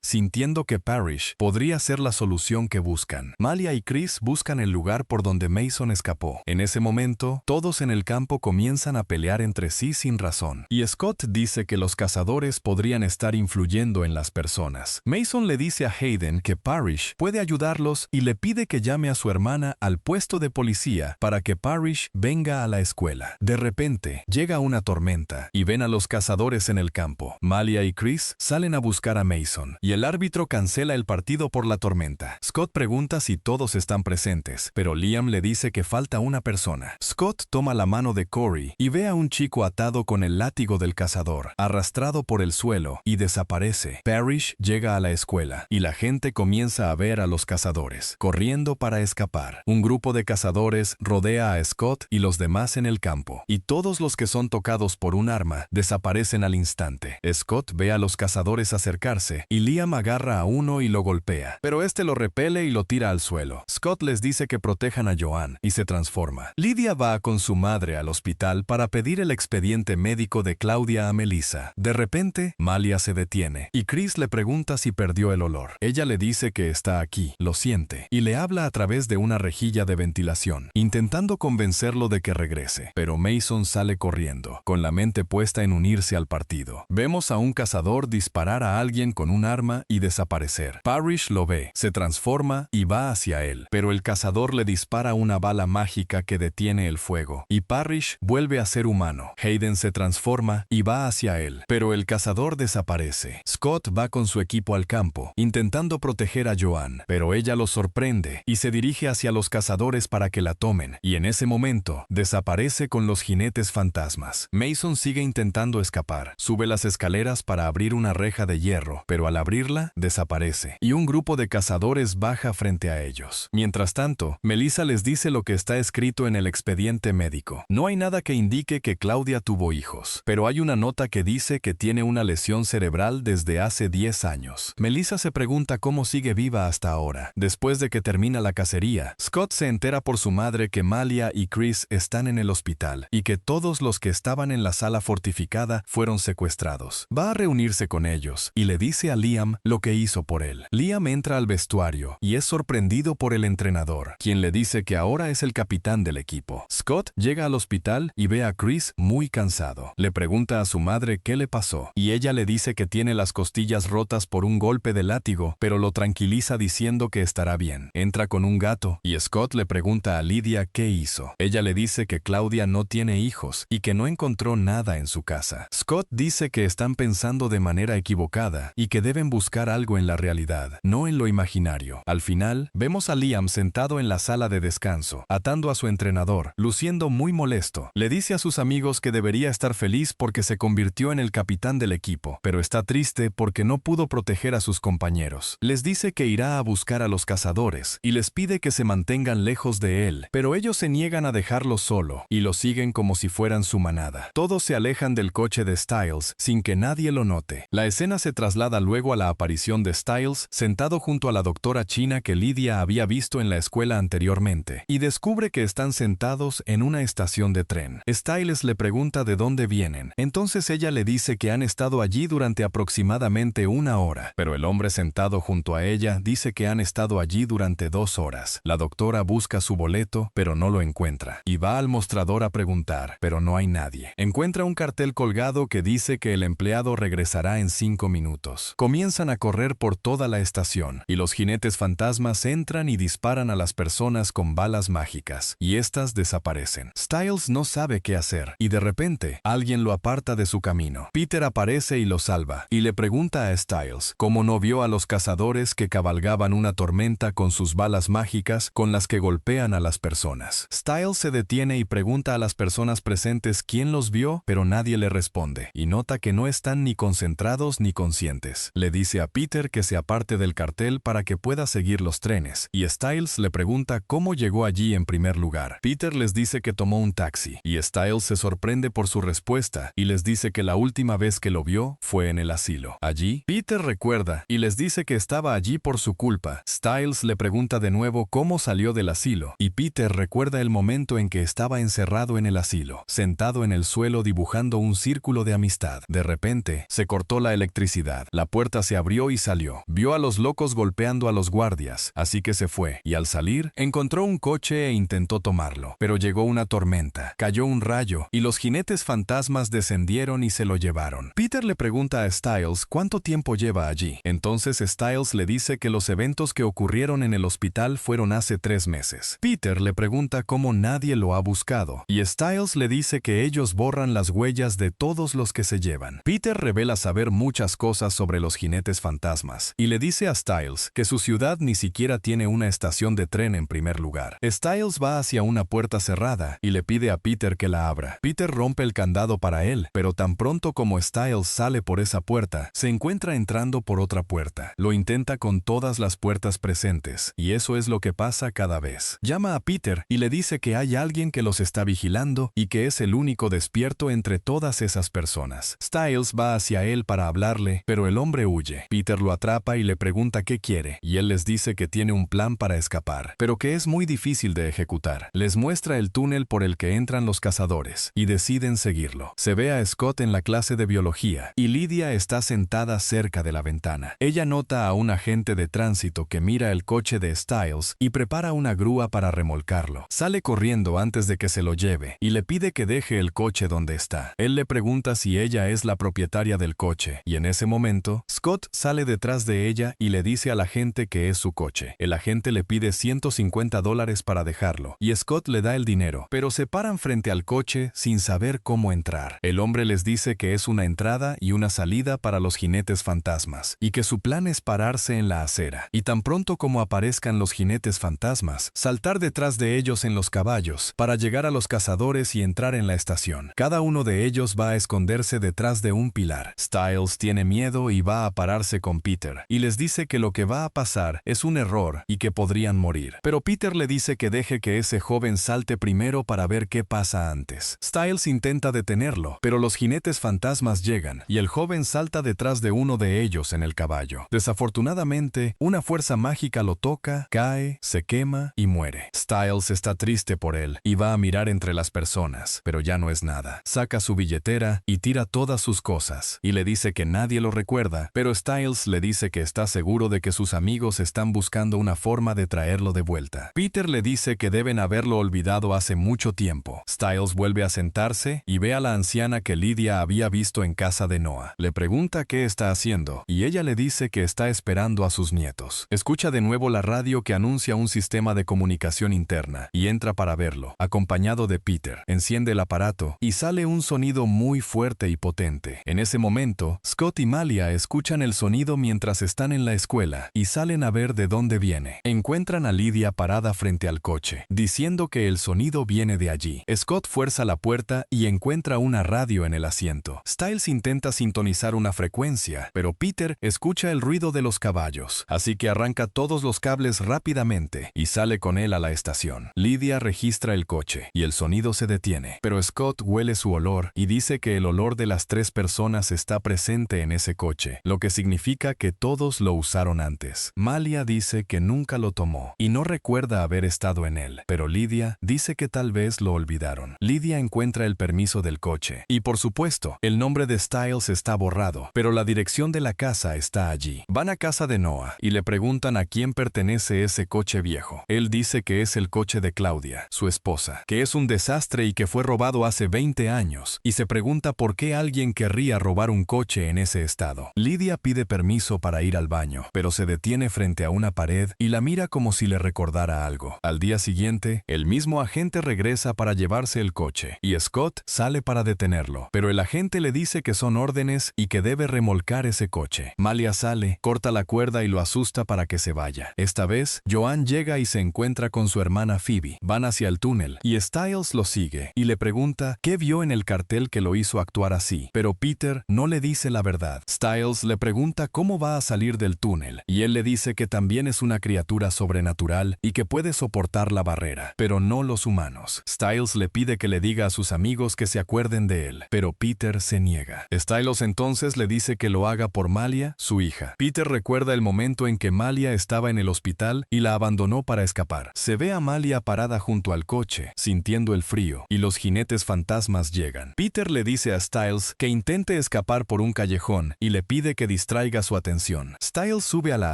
A: sintiendo que Parrish podría ser la solución que buscan. Malia y Chris buscan el lugar por donde Mason escapó. En ese momento, todos en el campo comienzan a pelear entre sí sin razón, y Scott dice que los cazadores podrían estar influyendo en las personas. Mason le dice a Hayden que Parrish puede ayudarlos y le pide que llame a su hermana al puesto de policía para que Parrish venga a la escuela. De repente, llega una tormenta y ven a los cazadores en el campo. Malia y Chris salen a buscar a Mason, y el árbitro cancela el partido por la tormenta. Scott pregunta si todos están presentes, pero Liam le dice que falta una persona. Scott toma la mano de Corey y ve a un chico atado con el látigo del cazador, arrastrado por el suelo, y desaparece. Parrish llega a la escuela, y la gente comienza a ver a los cazadores, corriendo para escapar. Un grupo de cazadores rodea a Scott y los los demás en el campo, y todos los que son tocados por un arma desaparecen al instante. Scott ve a los cazadores acercarse y Liam agarra a uno y lo golpea, pero este lo repele y lo tira al suelo. Scott les dice que protejan a Joanne y se transforma. Lydia va con su madre al hospital para pedir el expediente médico de Claudia a Melissa. De repente, Malia se detiene y Chris le pregunta si perdió el olor. Ella le dice que está aquí, lo siente, y le habla a través de una rejilla de ventilación, intentando convencerlo de que regrese. Pero Mason sale corriendo, con la mente puesta en unirse al partido. Vemos a un cazador disparar a alguien con un arma y desaparecer. Parrish lo ve, se transforma y va hacia él, pero el cazador le dispara una bala mágica que detiene el fuego, y Parrish vuelve a ser humano. Hayden se transforma y va hacia él, pero el cazador desaparece. Scott va con su equipo al campo, intentando proteger a Joanne, pero ella lo sorprende y se dirige hacia los cazadores para que la tomen, y en ese momento desaparece con los jinetes fantasmas. Mason sigue intentando escapar, sube las escaleras para abrir una reja de hierro, pero al abrirla, desaparece, y un grupo de cazadores baja frente a ellos. Mientras tanto, Melissa les dice lo que está escrito en el expediente médico. No hay nada que indique que Claudia tuvo hijos, pero hay una nota que dice que tiene una lesión cerebral desde hace 10 años. Melissa se pregunta cómo sigue viva hasta ahora. Después de que termina la cacería, Scott se entera por su madre que Malia y Chris están en el hospital y que todos los que estaban en la sala fortificada fueron secuestrados. Va a reunirse con ellos y le dice a Liam lo que hizo por él. Liam entra al vestuario y es sorprendido por el entrenador, quien le dice que ahora es el capitán del equipo. Scott llega al hospital y ve a Chris muy cansado. Le pregunta a su madre qué le pasó y ella le dice que tiene las costillas rotas por un golpe de látigo, pero lo tranquiliza diciendo que estará bien. Entra con un gato y Scott le pregunta a Lydia qué hizo. Ella le dice que Claudia no tiene hijos y que no encontró nada en su casa. Scott dice que están pensando de manera equivocada y que deben buscar algo en la realidad, no en lo imaginario. Al final, vemos a Liam sentado en la sala de descanso, atando a su entrenador, luciendo muy molesto. Le dice a sus amigos que debería estar feliz porque se convirtió en el capitán del equipo, pero está triste porque no pudo proteger a sus compañeros. Les dice que irá a buscar a los cazadores y les pide que se mantengan lejos de él, pero ellos se niegan a dejarlo solo y lo siguen como si fueran su manada. Todos se alejan del coche de Stiles sin que nadie lo note. La escena se traslada luego a la aparición de Stiles sentado junto a la doctora china que Lydia había visto en la escuela anteriormente, y descubre que están sentados en una estación de tren. Stiles le pregunta de dónde vienen, entonces ella le dice que han estado allí durante aproximadamente 1 hora, pero el hombre sentado junto a ella dice que han estado allí durante 2 horas. La doctora busca su boleto, pero no lo encuentra, y va al mostrador a preguntar, pero no hay nadie. Encuentra un cartel colgado que dice que el empleado regresará en 5 minutos. Comienzan a correr por toda la estación, y los jinetes fantasmas entran y disparan a las personas con balas mágicas, y éstas desaparecen. Stiles no sabe qué hacer, y de repente, alguien lo aparta de su camino. Peter aparece y lo salva, y le pregunta a Stiles cómo no vio a los cazadores que cabalgaban una tormenta con sus balas mágicas con las que golpean a las personas. Stiles se detiene y pregunta a las personas presentes quién los vio, pero nadie le responde, y nota que no están ni concentrados ni conscientes. Le dice a Peter que se aparte del cartel para que pueda seguir los trenes, y Stiles le pregunta cómo llegó allí en primer lugar. Peter les dice que tomó un taxi, y Stiles se sorprende por su respuesta y les dice que la última vez que lo vio fue en el asilo. Allí, Peter recuerda y les dice que estaba allí por su culpa. Stiles le pregunta de nuevo cómo salió del asilo, y Peter recuerda el momento en que estaba encerrado en el asilo, sentado en el suelo dibujando un círculo de amistad. De repente, se cortó la electricidad. La puerta se abrió y salió. Vio a los locos golpeando a los guardias, así que se fue, y al salir, encontró un coche e intentó tomarlo. Pero llegó una tormenta, cayó un rayo, y los jinetes fantasmas descendieron y se lo llevaron. Peter le pregunta a Stiles cuánto tiempo lleva allí. Entonces Stiles le dice que los eventos que ocurrieron en el hospital fueron hace 3 meses. Peter le pregunta cómo nadie lo ha buscado, y Stiles le dice que ellos borran las huellas de todos los que se llevan. Peter revela saber muchas cosas sobre los jinetes fantasmas, y le dice a Stiles que su ciudad ni siquiera tiene una estación de tren en primer lugar. Stiles va hacia una puerta cerrada y le pide a Peter que la abra. Peter rompe el candado para él, pero tan pronto como Stiles sale por esa puerta, se encuentra entrando por otra puerta. Lo intenta con todas las puertas presentes, y eso es lo que pasa cada vez. Llama a Peter y le dice que hay alguien alguien que los está vigilando y que es el único despierto entre todas esas personas. Stiles va hacia él para hablarle, pero el hombre huye. Peter lo atrapa y le pregunta qué quiere, y él les dice que tiene un plan para escapar, pero que es muy difícil de ejecutar. Les muestra el túnel por el que entran los cazadores, y deciden seguirlo. Se ve a Scott en la clase de biología, y Lydia está sentada cerca de la ventana. Ella nota a un agente de tránsito que mira el coche de Stiles y prepara una grúa para remolcarlo. Sale corriendo antes de que se lo lleve, y le pide que deje el coche donde está. Él le pregunta si ella es la propietaria del coche, y en ese momento, Scott sale detrás de ella y le dice al agente que es su coche. El agente le pide $150 para dejarlo, y Scott le da el dinero, pero se paran frente al coche sin saber cómo entrar. El hombre les dice que es una entrada y una salida para los jinetes fantasmas, y que su plan es pararse en la acera, y tan pronto como aparezcan los jinetes fantasmas, saltar detrás de ellos en los caballos, para llegar a los cazadores y entrar en la estación. Cada uno de ellos va a esconderse detrás de un pilar. Stiles tiene miedo y va a pararse con Peter, y les dice que lo que va a pasar es un error y que podrían morir. Pero Peter le dice que deje que ese joven salte primero para ver qué pasa antes. Stiles intenta detenerlo, pero los jinetes fantasmas llegan, y el joven salta detrás de uno de ellos en el caballo. Desafortunadamente, una fuerza mágica lo toca, cae, se quema y muere. Stiles está triste por él, y va a mirar entre las personas, pero ya no es nada. Saca su billetera y tira todas sus cosas, y le dice que nadie lo recuerda, pero Stiles le dice que está seguro de que sus amigos están buscando una forma de traerlo de vuelta. Peter le dice que deben haberlo olvidado hace mucho tiempo. Stiles vuelve a sentarse y ve a la anciana que Lydia había visto en casa de Noah. Le pregunta qué está haciendo, y ella le dice que está esperando a sus nietos. Escucha de nuevo la radio que anuncia un sistema de comunicación interna, y entra para verlo, acompañado de Peter. Enciende el aparato, y sale un sonido muy fuerte y potente. En ese momento, Scott y Malia escuchan el sonido mientras están en la escuela, y salen a ver de dónde viene. Encuentran a Lydia parada frente al coche, diciendo que el sonido viene de allí. Scott fuerza la puerta y encuentra una radio en el asiento. Stiles intenta sintonizar una frecuencia, pero Peter escucha el ruido de los caballos, así que arranca todos los cables rápidamente y sale con él a la estación. Lydia registra el coche, y el sonido se detiene, pero Scott huele su olor y dice que el olor de las 3 personas está presente en ese coche, lo que significa que todos lo usaron antes. Malia dice que nunca lo tomó y no recuerda haber estado en él, pero Lydia dice que tal vez lo olvidaron. Lydia encuentra el permiso del coche, y por supuesto, el nombre de Stiles está borrado, pero la dirección de la casa está allí. Van a casa de Noah y le preguntan a quién pertenece ese coche viejo. Él dice que es el coche de Claudia, su esposa, que es un desastre y que fue robado hace 20 años, y se pregunta por qué alguien querría robar un coche en ese estado. Lydia pide permiso para ir al baño, pero se detiene frente a una pared y la mira como si le recordara algo. Al día siguiente, el mismo agente regresa para llevarse el coche, y Scott sale para detenerlo, pero el agente le dice que son órdenes y que debe remolcar ese coche. Malia sale, corta la cuerda y lo asusta para que se vaya. Esta vez, Joan llega y se encuentra con su hermana Phoebe. Van hacia el túnel, y Stiles lo sigue, y le pregunta qué vio en el cartel que lo hizo actuar así, pero Peter no le dice la verdad. Stiles le pregunta cómo va a salir del túnel, y él le dice que también es una criatura sobrenatural y que puede soportar la barrera, pero no los humanos. Stiles le pide que le diga a sus amigos que se acuerden de él, pero Peter se niega. Stiles entonces le dice que lo haga por Malia, su hija. Peter recuerda el momento en que Malia estaba en el hospital y la abandonó para escapar. Se ve a Malia parada junto al coche, sintiendo el frío, y los jinetes fantasmas llegan. Peter le dice a Stiles que intente escapar por un callejón y le pide que distraiga su atención. Stiles sube a la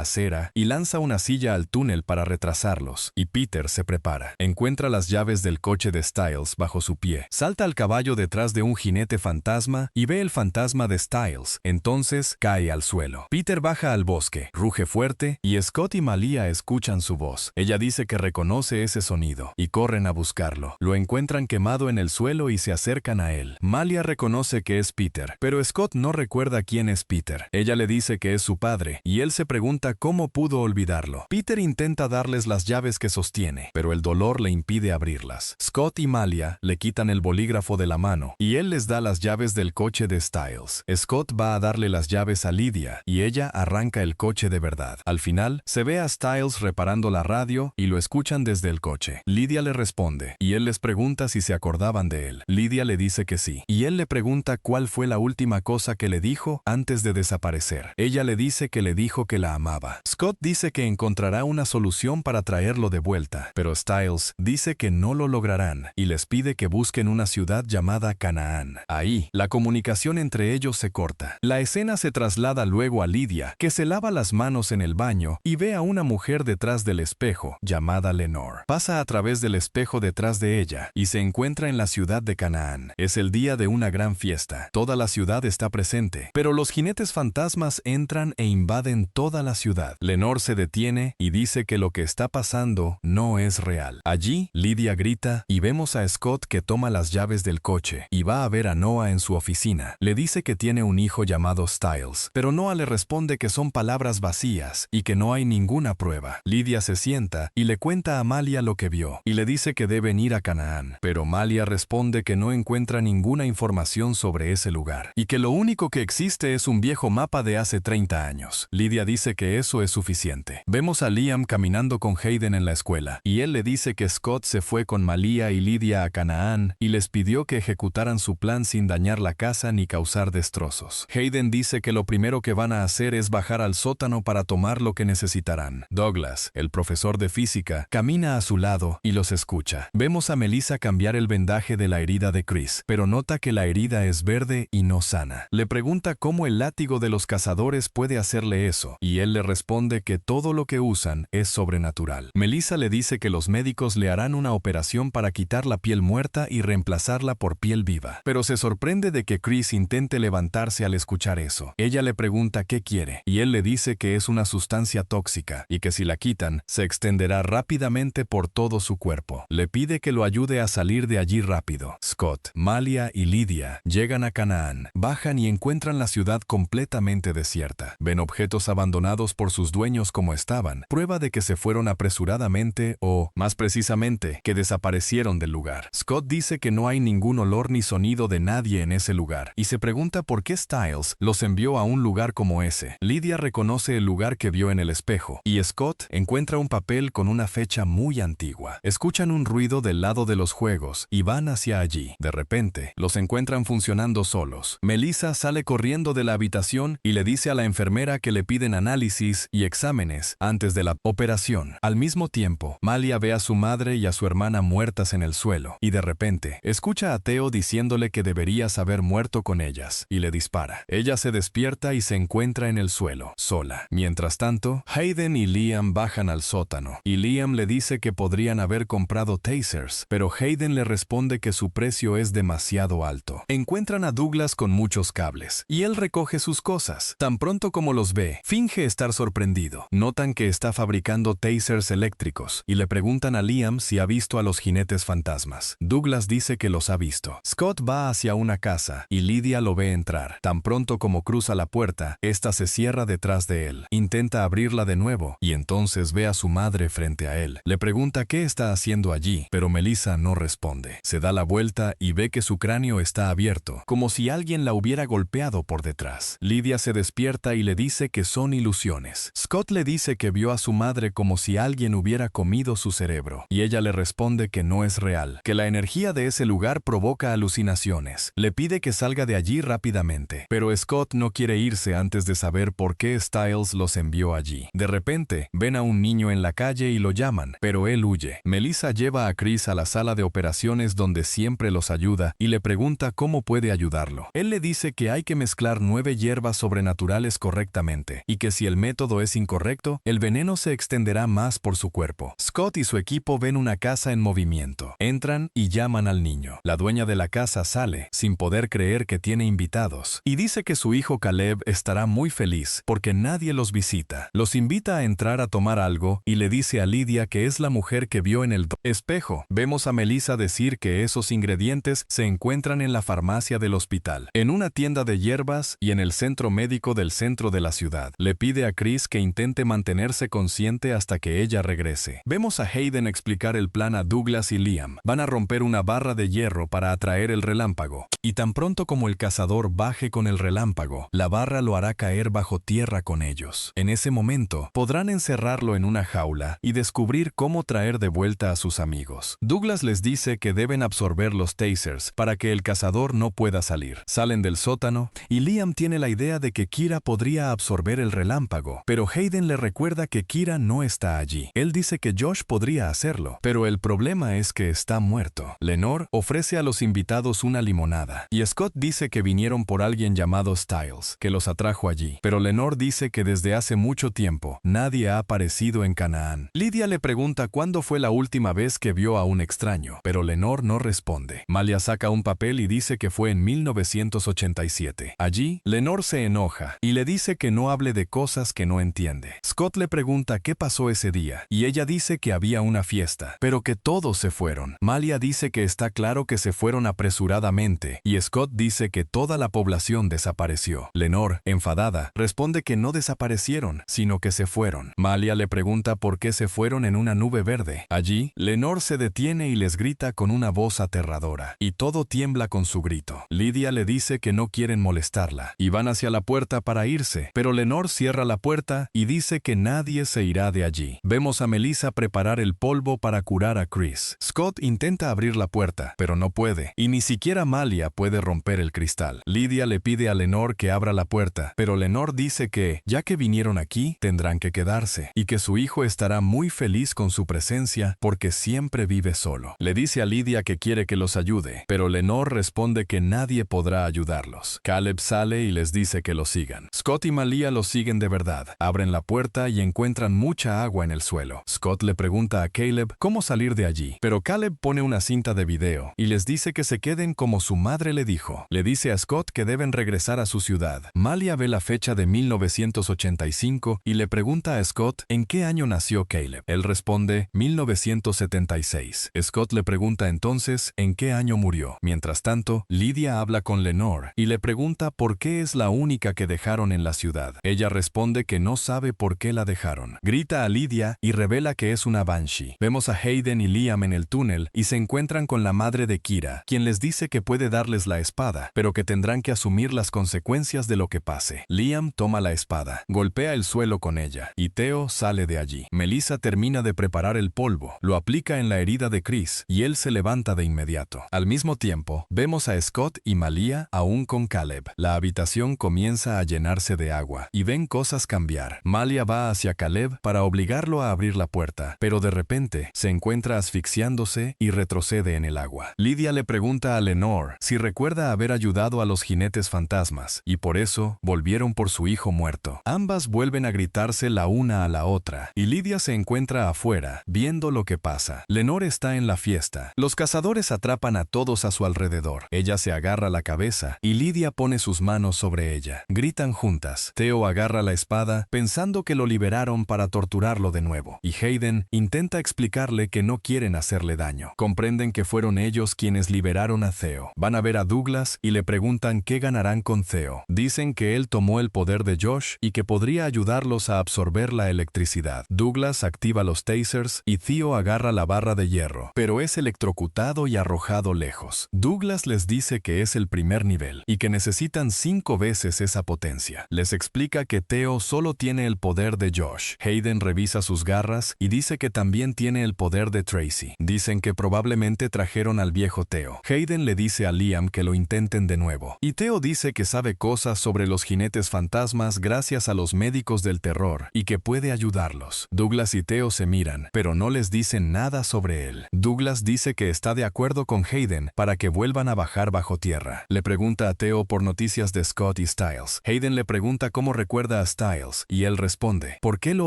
A: acera y lanza una silla al túnel para retrasarlos, y Peter se prepara. Encuentra las llaves del coche de Stiles bajo su pie. Salta al caballo detrás de un jinete fantasma y ve el fantasma de Stiles. Entonces cae al suelo. Peter baja al bosque, ruge fuerte, y Scott y Malia escuchan su voz. Ella dice que reconoce ese sonido, y corren a buscarlo. Lo encuentran quemado en el suelo y se acercan a él. Malia reconoce que es Peter, pero Scott no recuerda quién es Peter. Ella le dice que es su padre, y él se pregunta cómo pudo olvidarlo. Peter intenta darles las llaves que sostiene, pero el dolor le impide abrirlas. Scott y Malia le quitan el bolígrafo de la mano, y él les da las llaves del coche de Stiles. Scott va a darle las llaves a Lydia, y ella arranca el coche de verdad. Al final, se ve a Stiles reparando la radio y lo escuchan desde el coche. Lydia le responde responde, y él les pregunta si se acordaban de él. Lydia le dice que sí, y él le pregunta cuál fue la última cosa que le dijo antes de desaparecer. Ella le dice que le dijo que la amaba. Scott dice que encontrará una solución para traerlo de vuelta, pero Stiles dice que no lo lograrán y les pide que busquen una ciudad llamada Canaán. Ahí, la comunicación entre ellos se corta. La escena se traslada luego a Lydia, que se lava las manos en el baño y ve a una mujer detrás del espejo, llamada Lenore. Pasa a través del espejo detrás de ella y se encuentra en la ciudad de Canaán. Es el día de una gran fiesta. Toda la ciudad está presente, pero los jinetes fantasmas entran e invaden toda la ciudad. Lenore se detiene y dice que lo que está pasando no es real. Allí, Lydia grita y vemos a Scott que toma las llaves del coche y va a ver a Noah en su oficina. Le dice que tiene un hijo llamado Stiles, pero Noah le responde que son palabras vacías y que no hay ninguna prueba. Lydia se sienta y le cuenta a Malia lo que vio y le dice que deben ir a Canaán, pero Malia responde que no encuentra ninguna información sobre ese lugar y que lo único que existe es un viejo mapa de hace 30 años. Lydia dice que eso es suficiente. Vemos a Liam caminando con Hayden en la escuela y él le dice que Scott se fue con Malia y Lydia a Canaán y les pidió que ejecutaran su plan sin dañar la casa ni causar destrozos. Hayden dice que lo primero que van a hacer es bajar al sótano para tomar lo que necesitarán. Douglas, el profesor de física, camina a su lado y los escucha. Vemos a Melissa cambiar el vendaje de la herida de Chris, pero nota que la herida es verde y no sana. Le pregunta cómo el látigo de los cazadores puede hacerle eso, y él le responde que todo lo que usan es sobrenatural. Melissa le dice que los médicos le harán una operación para quitar la piel muerta y reemplazarla por piel viva, pero se sorprende de que Chris intente levantarse al escuchar eso. Ella le pregunta qué quiere, y él le dice que es una sustancia tóxica y que si la quitan, se extenderá rápidamente por todo su cuerpo. Le pide que lo ayude a salir de allí rápido. Scott, Malia y Lydia llegan a Canaán, bajan y encuentran la ciudad completamente desierta. Ven objetos abandonados por sus dueños como estaban, prueba de que se fueron apresuradamente o, más precisamente, que desaparecieron del lugar. Scott dice que no hay ningún olor ni sonido de nadie en ese lugar y se pregunta por qué Stiles los envió a un lugar como ese. Lydia reconoce el lugar que vio en el espejo y Scott encuentra un papel con una fecha muy antigua. Escuchan un ruido del lado de los juegos y van hacia allí. De repente, los encuentran funcionando solos. Melissa sale corriendo de la habitación y le dice a la enfermera que le piden análisis y exámenes antes de la operación. Al mismo tiempo, Malia ve a su madre y a su hermana muertas en el suelo y de repente escucha a Theo diciéndole que deberías haber muerto con ellas y le dispara. Ella se despierta y se encuentra en el suelo, sola. Mientras tanto, Hayden y Liam bajan al sótano y Liam le dice que podrían haber comprado tasers, pero Hayden le responde que su precio es demasiado alto. Encuentran a Douglas con muchos cables y él recoge sus cosas. Tan pronto como los ve, finge estar sorprendido. Notan que está fabricando tasers eléctricos y le preguntan a Liam si ha visto a los jinetes fantasmas. Douglas dice que los ha visto. Scott va hacia una casa y Lydia lo ve entrar. Tan pronto como cruza la puerta, esta se cierra detrás de él. Intenta abrirla de nuevo y entonces ve a su madre frente a él. Le pregunta qué está haciendo allí, pero Melissa no responde. Se da la vuelta y ve que su cráneo está abierto, como si alguien la hubiera golpeado por detrás. Lydia se despierta y le dice que son ilusiones. Scott le dice que vio a su madre como si alguien hubiera comido su cerebro, y ella le responde que no es real, que la energía de ese lugar provoca alucinaciones. Le pide que salga de allí rápidamente, pero Scott no quiere irse antes de saber por qué Stiles los envió allí. De repente, ven a un niño en la calle y lo llaman, pero él huye. Melissa lleva a Chris a la sala de operaciones donde siempre los ayuda y le pregunta cómo puede ayudarlo. Él le dice que hay que mezclar 9 hierbas sobrenaturales correctamente y que si el método es incorrecto, el veneno se extenderá más por su cuerpo. Scott y su equipo ven una casa en movimiento. Entran y llaman al niño. La dueña de la casa sale, sin poder creer que tiene invitados, y dice que su hijo Caleb estará muy feliz porque nadie los visita. Los invita a entrar a tomar algo y le dice a Lydia que es la mujer que vio en el espejo. Vemos a Melissa decir que esos ingredientes se encuentran en la farmacia del hospital, en una tienda de hierbas y en el centro médico del centro de la ciudad. Le pide a Chris que intente mantenerse consciente hasta que ella regrese. Vemos a Hayden explicar el plan a Douglas y Liam. Van a romper una barra de hierro para atraer el relámpago, y tan pronto como el cazador baje con el relámpago, la barra lo hará caer bajo tierra con ellos. En ese momento, podrán encerrarlo en una jaula y descubrir cómo traer de vuelta a sus amigos. amigos. Douglas les dice que deben absorber los tasers para que el cazador no pueda salir. Salen del sótano y Liam tiene la idea de que Kira podría absorber el relámpago, pero Hayden le recuerda que Kira no está allí. Él dice que Josh podría hacerlo, pero el problema es que está muerto. Lenore ofrece a los invitados una limonada y Scott dice que vinieron por alguien llamado Styles, que los atrajo allí, pero Lenore dice que desde hace mucho tiempo nadie ha aparecido en Canaán. Lydia le pregunta cuándo fue la última vez que vio a un extraño, pero Lenore no responde. Malia saca un papel y dice que fue en 1987. Allí, Lenore se enoja y le dice que no hable de cosas que no entiende. Scott le pregunta qué pasó ese día y ella dice que había una fiesta, pero que todos se fueron. Malia dice que está claro que se fueron apresuradamente y Scott dice que toda la población desapareció. Lenore, enfadada, responde que no desaparecieron, sino que se fueron. Malia le pregunta por qué se fueron en una nube verde. Allí, Lenore se detiene y les grita con una voz aterradora, y todo tiembla con su grito. Lydia le dice que no quieren molestarla, y van hacia la puerta para irse, pero Lenore cierra la puerta y dice que nadie se irá de allí. Vemos a Melissa preparar el polvo para curar a Chris. Scott intenta abrir la puerta, pero no puede, y ni siquiera Malia puede romper el cristal. Lydia le pide a Lenore que abra la puerta, pero Lenore dice que, ya que vinieron aquí, tendrán que quedarse, y que su hijo estará muy feliz con su presencia porque siempre vive solo. Le dice a Lydia que quiere que los ayude, pero Lenore responde que nadie podrá ayudarlos. Caleb sale y les dice que lo sigan. Scott y Malia los siguen de verdad. Abren la puerta y encuentran mucha agua en el suelo. Scott le pregunta a Caleb cómo salir de allí, pero Caleb pone una cinta de video y les dice que se queden como su madre le dijo. Le dice a Scott que deben regresar a su ciudad. Malia ve la fecha de 1985 y le pregunta a Scott en qué año nació Caleb. Él responde 1976. Scott le pregunta entonces en qué año murió. Mientras tanto, Lydia habla con Lenore y le pregunta por qué es la única que dejaron en la ciudad. Ella responde que no sabe por qué la dejaron. Grita a Lydia y revela que es una Banshee. Vemos a Hayden y Liam en el túnel y se encuentran con la madre de Kira, quien les dice que puede darles la espada, pero que tendrán que asumir las consecuencias de lo que pase. Liam toma la espada, golpea el suelo con ella, y Theo sale de allí. Melissa termina de preparar el polvo, lo aplica en la herida de Chris, y él se levanta de inmediato. Al mismo tiempo, vemos a Scott y Malia aún con Caleb. La habitación comienza a llenarse de agua, y ven cosas cambiar. Malia va hacia Caleb para obligarlo a abrir la puerta, pero de repente se encuentra asfixiándose y retrocede en el agua. Lydia le pregunta a Lenore si recuerda haber ayudado a los jinetes fantasmas, y por eso volvieron por su hijo muerto. Ambas vuelven a gritarse la una a la otra, y Lydia se encuentra afuera, viendo lo que pasa. Lenore está en la fiesta. Los cazadores atrapan a todos a su alrededor. Ella se agarra la cabeza, y Lydia pone sus manos sobre ella. Gritan juntas. Theo agarra la espada, pensando que lo liberaron para torturarlo de nuevo, y Hayden intenta explicarle que no quieren hacerle daño. Comprenden que fueron ellos quienes liberaron a Theo. Van a ver a Douglas y le preguntan qué ganarán con Theo. Dicen que él tomó el poder de Josh y que podría ayudarlos a absorber la electricidad. Douglas activa los tasers y Theo agarra la barra de hierro, pero es electrocutado y arrojado lejos. Douglas les dice que es el primer nivel y que necesitan 5 veces esa potencia. Les explica que Theo solo tiene el poder de Josh. Hayden revisa sus garras y dice que también tiene el poder de Tracy. Dicen que probablemente trajeron al viejo Theo. Hayden le dice a Liam que lo intenten de nuevo, y Theo dice que sabe cosas sobre los jinetes fantasmas gracias a los médicos del terror y que puede ayudarlos. Douglas y Theo se miran, pero no les dicen nada sobre él. Douglas dice que está de acuerdo con Hayden para que vuelvan a bajar bajo tierra. Le pregunta a Theo por noticias de Scott y Styles. Hayden le pregunta cómo recuerda a Styles, y él responde, ¿por qué lo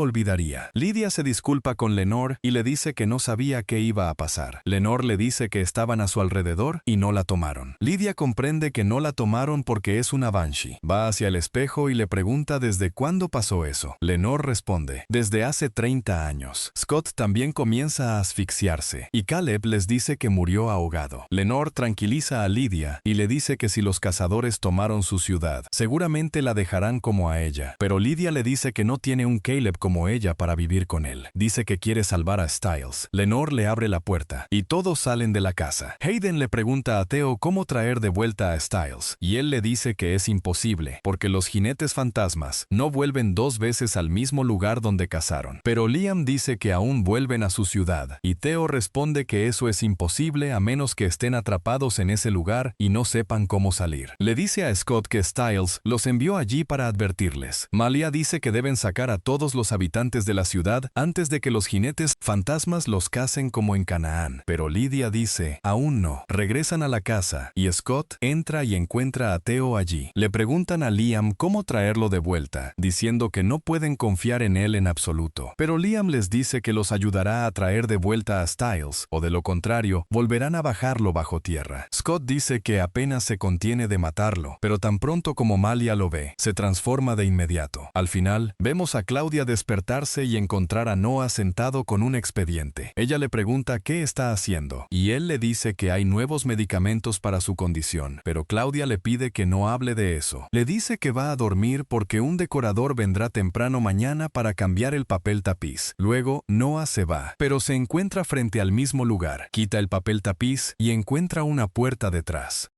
A: olvidaría? Lydia se disculpa con Lenore y le dice que no sabía qué iba a pasar. Lenore le dice que estaban a su alrededor y no la tomaron. Lydia comprende que no la tomaron porque es una Banshee. Va hacia el espejo y le pregunta desde cuándo pasó eso. Lenore responde, desde hace 30 años. Scott también comienza a asfixiarse, y Caleb les dice que murió ahogado. Lenore tranquiliza a Lydia y le dice que si los cazadores tomaron su ciudad, seguramente la dejarán como a ella. Pero Lydia le dice que no tiene un Caleb como ella para vivir con él. Dice que quiere salvar a Styles. Lenore le abre la puerta, y todos salen de la casa. Hayden le pregunta a Theo cómo traer de vuelta a Styles, y él le dice que es imposible, porque los jinetes fantasmas no vuelven 2 veces al mismo lugar donde cazaron. Pero Liam dice que aún vuelven a su ciudad, y Theo responde que eso es imposible a menos que estén atrapados en ese lugar y no sepan cómo salir. Le dice a Scott que Styles los envió allí para advertirles. Malia dice que deben sacar a todos los habitantes de la ciudad antes de que los jinetes fantasmas los cacen como en Canaán. Pero Lydia dice, aún no. Regresan a la casa y Scott entra y encuentra a Theo allí. Le preguntan a Liam cómo traerlo de vuelta, diciendo que no pueden confiar en él en absoluto. Pero Liam les dice que los ayudará a traer de vuelta a Styles, o de lo contrario, volverán a bajarlo bajo tierra. Scott dice que apenas se contiene de matarlo, pero tan pronto como Malia lo ve, se transforma de inmediato. Al final, vemos a Claudia despertarse y encontrar a Noah sentado con un expediente. Ella le pregunta qué está haciendo, y él le dice que hay nuevos medicamentos para su condición, pero Claudia le pide que no hable de eso. Le dice que va a dormir porque un decorador vendrá temprano mañana para cambiar el papel tapiz. Luego, Noah se va, pero se encuentra frente al mismo lugar. Quita el papel tapiz y encuentra una puerta detrás.